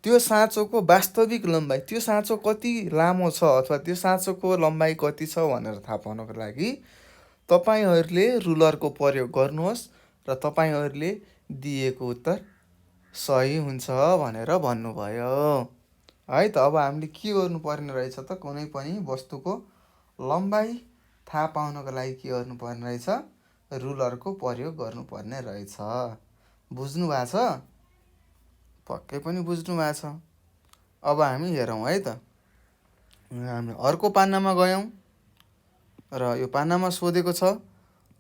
Speaker 1: त्यो साँचोको वास्तविक लम्बाइ, त्यो साँचो कति लामो छ अथवा त्यो साँचोको लम्बाइ कति छ भनेर थाहा पाउनको लागि तपाईँहरूले रुलरको प्रयोग गर्नुहोस् र तपाईँहरूले दिएको उत्तर सही हुन्छ भनेर भन्नुभयो है त। अब हामीले के गर्नुपर्ने रहेछ त, कुनै पनि वस्तुको लम्बाइ थाहा पाउनको लागि के गर्नुपर्ने रहेछ, रुलरको प्रयोग गर्नुपर्ने रहेछ। बुझ्नु भएको छ? पक्कै पनि बुझ्नु भएको छ। अब हामी हेरौँ है त। हामी अर्को पान्नामा गयौँ र यो पान्नामा सोधेको छ,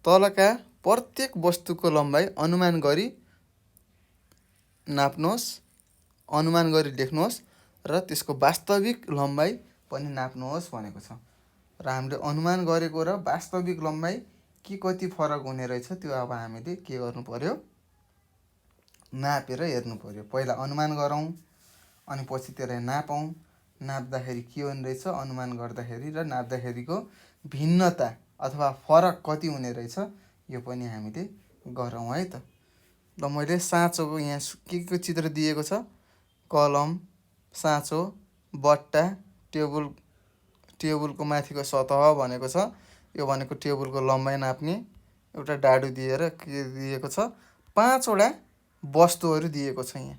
Speaker 1: तलका प्रत्येक वस्तुको लम्बाइ अनुमान गरी नाप्नुहोस्, अनुमान गरी लेख्नुहोस् र त्यसको वास्तविक लम्बाइ पनि नाप्नुहोस् भनेको छ। र हामीले अनुमान गरेको र वास्तविक लम्बाइ के कति फरक हुने रहेछ त्यो अब हामीले के गर्नु पर्यो, नापेर हेर्नु पर्यो। पहिला अनुमान गरौँ अनि पछि त्यसलाई नापौँ। नाप्दाखेरि के हुने रहेछ, अनुमान गर्दाखेरि र नाप्दाखेरिको भिन्नता अथवा फरक कति हुने रहेछ यो पनि हामीले गरौँ है त। ल मैले साँचोको यहाँ के चित्र दिएको छ, कलम, साँचो, बट्टा, टेबुलको माथिको सतह भनेको छ। यो भनेको टेबुलको लम्बाइ नाप्ने एउटा डाडु दिएर के दिएको छ, 5 वटा वस्तुहरू दिएको छ यहाँ।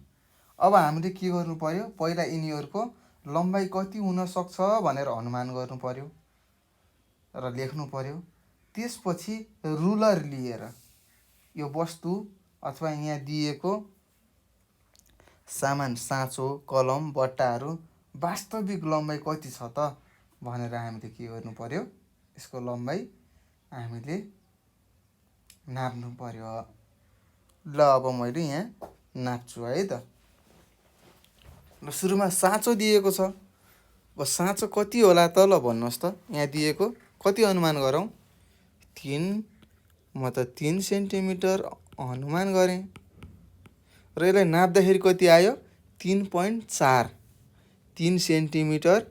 Speaker 1: अब हामीले के गर्नु पर्यो, पहिला यिनीहरूको लम्बाइ कति हुन सक्छ भनेर अनुमान गर्नु पर्यो र लेख्नु पर्यो। त्यसपछि रुलर लिएर यो वस्तु अथवा यहाँ दिएको सामान साँचो, कलम, बट्टाहरू वास्तविक लम्बाइ कति छ त भनेर हामीले के गर्नु पर्यो, यसको लम्बाइ हामीले नाप्नु पर्यो। ल अब मैले यहाँ नाप्छु है त। ल सुरुमा साँचो दिएको छ। अब साँचो कति होला त ल भन्नुहोस् त। यहाँ दिएको कति अनुमान गरौँ, 3, म त 3 सेन्टिमिटर अनुमान गरेँ र यसलाई नाप्दाखेरि कति आयो, 3.4, 3 सेन्टिमिटर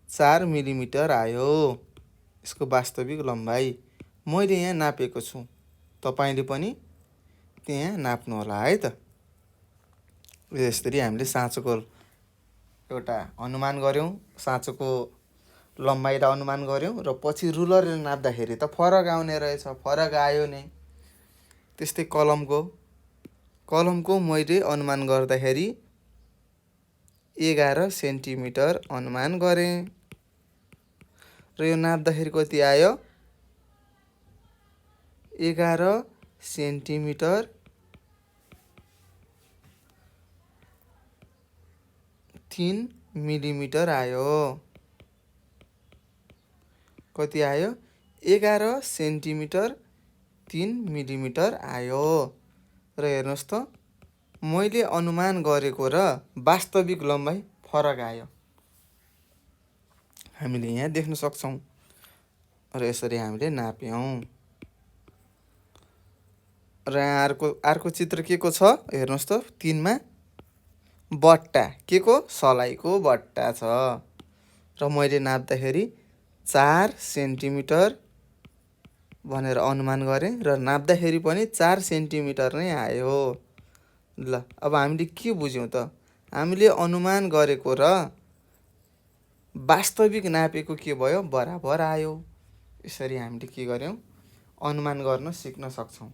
Speaker 1: 4 मिलिमिटर आयो यसको वास्तविक लम्बाइ। मैले यहाँ नापेको छु, तपाईँले पनि त्यहाँ नाप्नु होला है त। यसरी हामीले साँचोको एउटा अनुमान गऱ्यौँ, साँचोको लम्बाइलाई अनुमान गऱ्यौँ र पछि रुलरले नाप्दाखेरि त फरक आउने रहेछ, फरक आयो नै। त्यस्तै कलमको मैले अनुमान गर्दाखेरि 11 सेन्टिमिटर अनुमान गरेँ र यो नाप्दाखेरि कति आयो? 11 सेन्टिमिटर 3 मिलिमिटर आयो। कति आयो? 11 सेन्टिमिटर 3 मिलिमिटर आयो। र हेर्नुहोस् त, मैले अनुमान गरेको र वास्तविक लम्बाइ फरक आयो, हामीले यहाँ देख्न सक्छौँ। र यसरी हामीले नाप्यौँ। र अर्को चित्र के को छ हेर्नुहोस् त, 3 मा बट्टा, के को? सलाइको बट्टा छ। र मैले नाप्दाखेरि 4 सेन्टिमिटर भनेर अनुमान गरेँ र नाप्दाखेरि पनि 4 सेन्टिमिटर नै आयो। ल, अब हामीले के बुझ्यौँ त? हामीले अनुमान गरेको र वास्तविक नापेको के भयो? बराबर आयो। यसरी हामीले के गर्यौँ? अनुमान गर्न सिक्न सक्छौँ।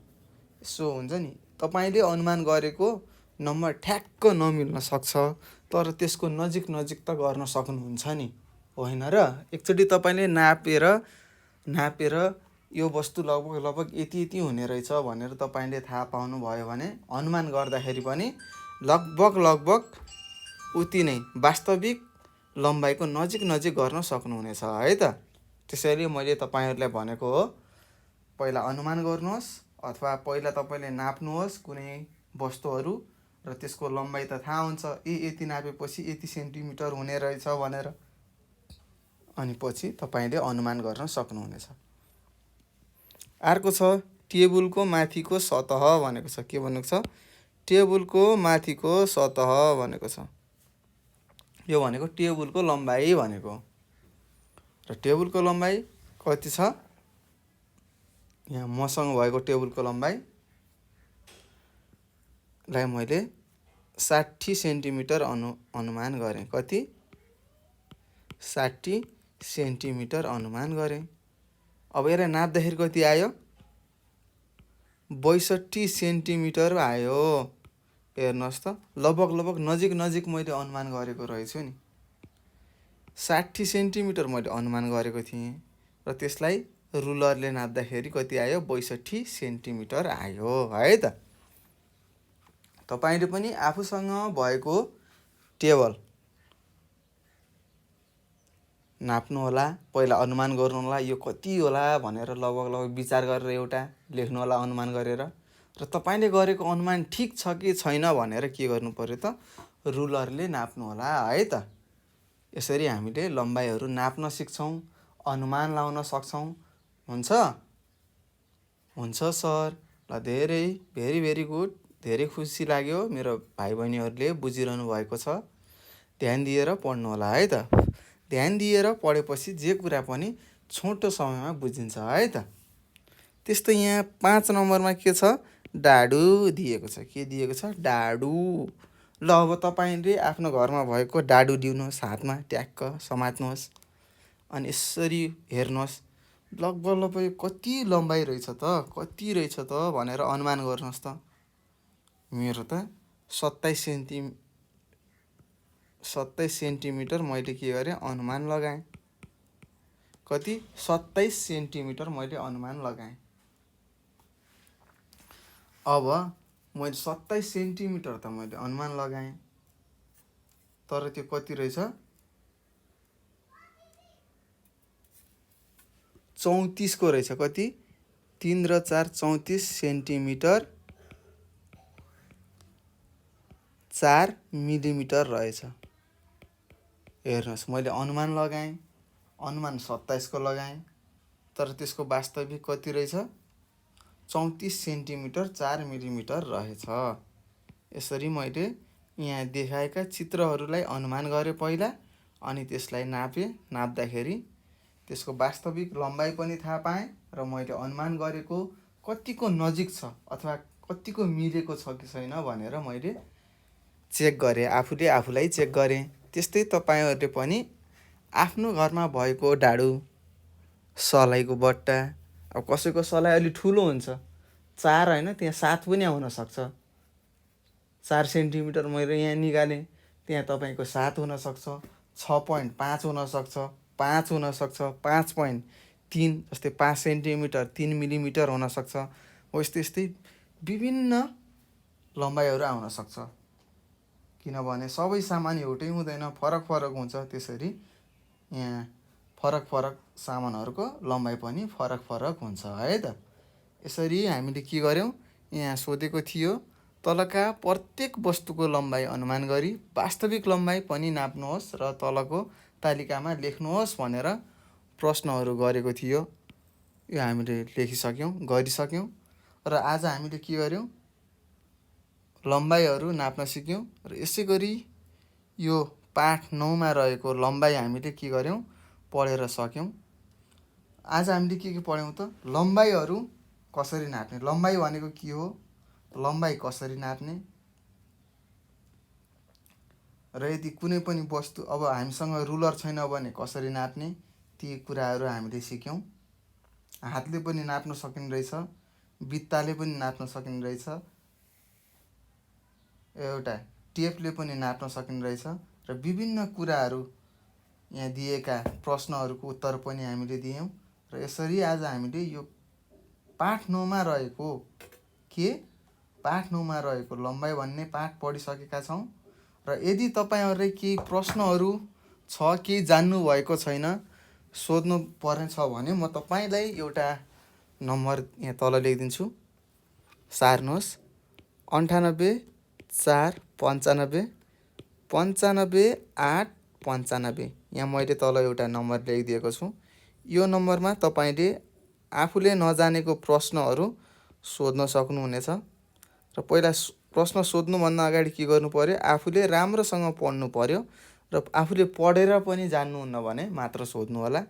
Speaker 1: यसो हुन्छ नि, तपाईँले अनुमान गरेको नम्बर ठ्याक्क नमिल्न सक्छ, तर त्यसको नजिक त गर्न सक्नुहुन्छ नि, होइन र? एकचोटि तपाईँले नापेर यो वस्तु लगभग यति हुने रहेछ भनेर तपाईँले थाहा पाउनुभयो भने अनुमान गर्दाखेरि पनि लगभग उति नै वास्तविक लम्बाइको नजिक गर्न सक्नुहुनेछ है त। त्यसैले मैले तपाईँहरूलाई भनेको हो, पहिला अनुमान गर्नुहोस् अथवा पहिला तपाईँले नाप्नुहोस् कुनै वस्तुहरू र त्यसको लम्बाइ त थाहा हुन्छ, यति नापेपछि यति सेन्टिमिटर हुने रहेछ भनेर, अनि पछि तपाईँले अनुमान गर्न सक्नुहुनेछ। अर्को छ टेबुलको माथिको सतह भनेको छ। के भनेको छ? टेबुलको माथिको सतह भनेको छ। यो भनेको टेबुलको लम्बाइ भनेको। र टेबुलको लम्बाइ कति छ? यहाँ मसँग भएको टेबुलको लम्बाइलाई मैले 60 सेन्टिमिटर अनुमान गरेँ। कति? 60 सेन्टिमिटर अनुमान गरेँ। अब यसलाई नाप्दाखेरि कति आयो? 62 सेन्टिमिटर आयो। हेर्नुहोस् त, लगभग नजिक मैले अनुमान गरेको रहेछु नि। 60 सेन्टिमिटर मैले अनुमान गरेको थिएँ र त्यसलाई रुलरले नाप्दाखेरि कति आयो? 62 सेन्टिमिटर आयो है त। तपाईँले पनि आफूसँग भएको टेबल नाप्नुहोला, पहिला अनुमान गर्नुहोला यो कति होला भनेर लगभग विचार गरेर एउटा लेख्नुहोला अनुमान गरेर। र तपाईँले गरेको अनुमान ठिक छ कि छैन भनेर के गर्नु पर्यो त? रुलरले नाप्नुहोला है त। यसरी हामीले लम्बाइहरू नाप्न सिक्छौँ, अनुमान लाउन सक्छौँ। हुन्छ सर। ल, भेरी गुड। धेरै खुसी लाग्यो मेरो भाइ बहिनीहरूले बुझिरहनु भएको छ। ध्यान दिएर पढ्नुहोला है त। ध्यान दिएर पढेपछि जे कुरा पनि छोटो समयमा बुझिन्छ है त। त्यस्तै यहाँ 5 नम्बरमा के छ? डाडु दिएको छ। के दिएको छ? डाडु। ल, अब तपाईँले आफ्नो घरमा भएको डाडु दिनुहोस्, हातमा ट्याक्क समात्नुहोस् अनि यसरी हेर्नुहोस्, लगभग कति लम्बाइ रहेछ त, कति रहेछ त भनेर अनुमान गर्नुहोस् त। मेरो त 27 सेन्टिमिटर मैले के गरेँ? अनुमान लगाएँ। कति? 27 सेन्टिमिटर मैले अनुमान लगाएँ। अब मैले 27 सेन्टिमिटर त मैले अनुमान लगाएँ, तर त्यो कति रहेछ? 34 को रहेछ। कति? 3 र 4 34 सेन्टिमिटर 4 मिलिमिटर रहेछ। हेर्नुहोस्, मैले अनुमान लगाएँ, अनुमान 27 को लगाएँ, तर त्यसको वास्तविक कति रहेछ? 34 सेन्टिमिटर 4 मिलिमिटर रहेछ। यसरी मैले यहाँ देखाएका चित्रहरूलाई अनुमान गरेँ पहिला, अनि त्यसलाई नाप्दाखेरि त्यसको वास्तविक लम्बाइ पनि थाहा पाएँ र मैले अनुमान गरेको कतिको नजिक छ अथवा कतिको मिलेको छ कि छैन भनेर मैले चेक गरेँ, आफूले आफूलाई चेक गरेँ। त्यस्तै तपाईँहरूले पनि आफ्नो घरमा भएको डाडु, सलाइको बट्टा, अब कसैको सलाइ अलि ठुलो हुन्छ, 4 होइन त्यहाँ 7 पनि आउनसक्छ। 4 सेन्टिमिटर मैले यहाँ निकालेँ, त्यहाँ तपाईँको 7 हुनसक्छ, 6.5 हुनसक्छ, 5 हुनसक्छ, 5.3 जस्तै 5 सेन्टिमिटर 3 मिलिमिटर हुनसक्छ। हो यस्तै विभिन्न लम्बाइहरू आउनसक्छ, किनभने सबै सामान एउटै हुँदैन, फरक फरक हुन्छ। त्यसरी यहाँ फरक फरक सामानहरूको लम्बाइ पनि फरक फरक हुन्छ है त। यसरी हामीले के गर्यौँ, यहाँ सोधेको थियो तलका प्रत्येक वस्तुको लम्बाइ अनुमान गरी वास्तविक लम्बाइ पनि नाप्नुहोस् र तलको तालिकामा लेख्नुहोस् भनेर प्रश्नहरू गरेको थियो। यो हामीले गरिसक्यौँ र आज हामीले के गर्यौँ, लम्बाइहरू नाप्न सिक्यौँ। र यसै गरी यो पाठ 9 मा रहेको लम्बाइ हामीले के गर्यौँ, पढेर सक्यौँ। आज हामीले के पढ्यौँ त, लम्बाइहरू कसरी नाप्ने, लम्बाइ भनेको के हो, लम्बाइ कसरी नाप्ने, र यदि कुनै पनि वस्तु, अब हामीसँग रुलर छैन भने कसरी नाप्ने, ती कुराहरू हामीले सिक्यौँ। हातले पनि नाप्न सकिने रहेछ, बित्ताले पनि नाप्न सकिने रहेछ, एउटा टेपले पनि नाप्न सकिने रहेछ, र विभिन्न कुराहरू यहाँ दिएका प्रश्नहरूको उत्तर पनि हामीले दियौँ। र यसरी आज हामीले यो पाठ 9 मा रहेको पाठ 9 मा रहेको लम्बाइ भन्ने पाठ पढिसकेका छौँ। र यदि तपाईँहरूले केही प्रश्नहरू छ, केही जान्नुभएको छैन, सोध्नु पर्ने छ भने म तपाईँलाई एउटा नम्बर यहाँ तल लेखिदिन्छु, सार्नुहोस्। 98 4 95 95 8 95। यहाँ मैले तल एउटा नम्बर लेखिदिएको छु। यो नम्बरमा तपाईँले आफूले नजानेको प्रश्नहरू सोध्न सक्नुहुनेछ। र पहिला प्रश्न सोध्नुभन्दा अगाडि के गर्नु पर्यो, आफूले राम्रोसँग पढ्नु पर्यो र आफूले पढेर पनि जान्नुहुन्न भने मात्र सोध्नु होला।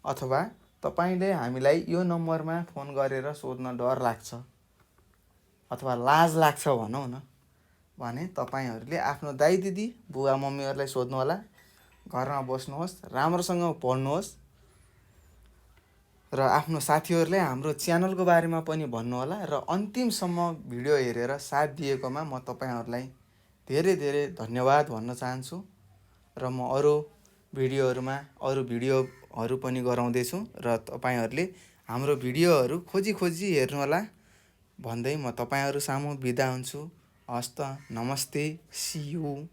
Speaker 1: अथवा तपाईँले हामीलाई यो नम्बरमा फोन गरेर सोध्न डर लाग्छ अथवा लाज लाग्छ भनौँ न भने तपाईँहरूले आफ्नो दाइ दिदी बुवा मम्मीहरूलाई सोध्नु होला। घरमा बस्नुहोस्, राम्रोसँग पढ्नुहोस् र आफ्नो साथीहरूलाई हाम्रो च्यानलको बारेमा पनि भन्नुहोला। र अन्तिमसम्म भिडियो हेरेर साथ दिएकोमा म तपाईँहरूलाई धेरै धेरै धन्यवाद भन्न चाहन्छु। र म अरू भिडियोहरू पनि गराउँदैछु र तपाईँहरूले हाम्रो भिडियोहरू खोजी हेर्नुहोला भन्दै म तपाईँहरू सामु बिदा हुन्छु। हस्त, नमस्ते, सी यू।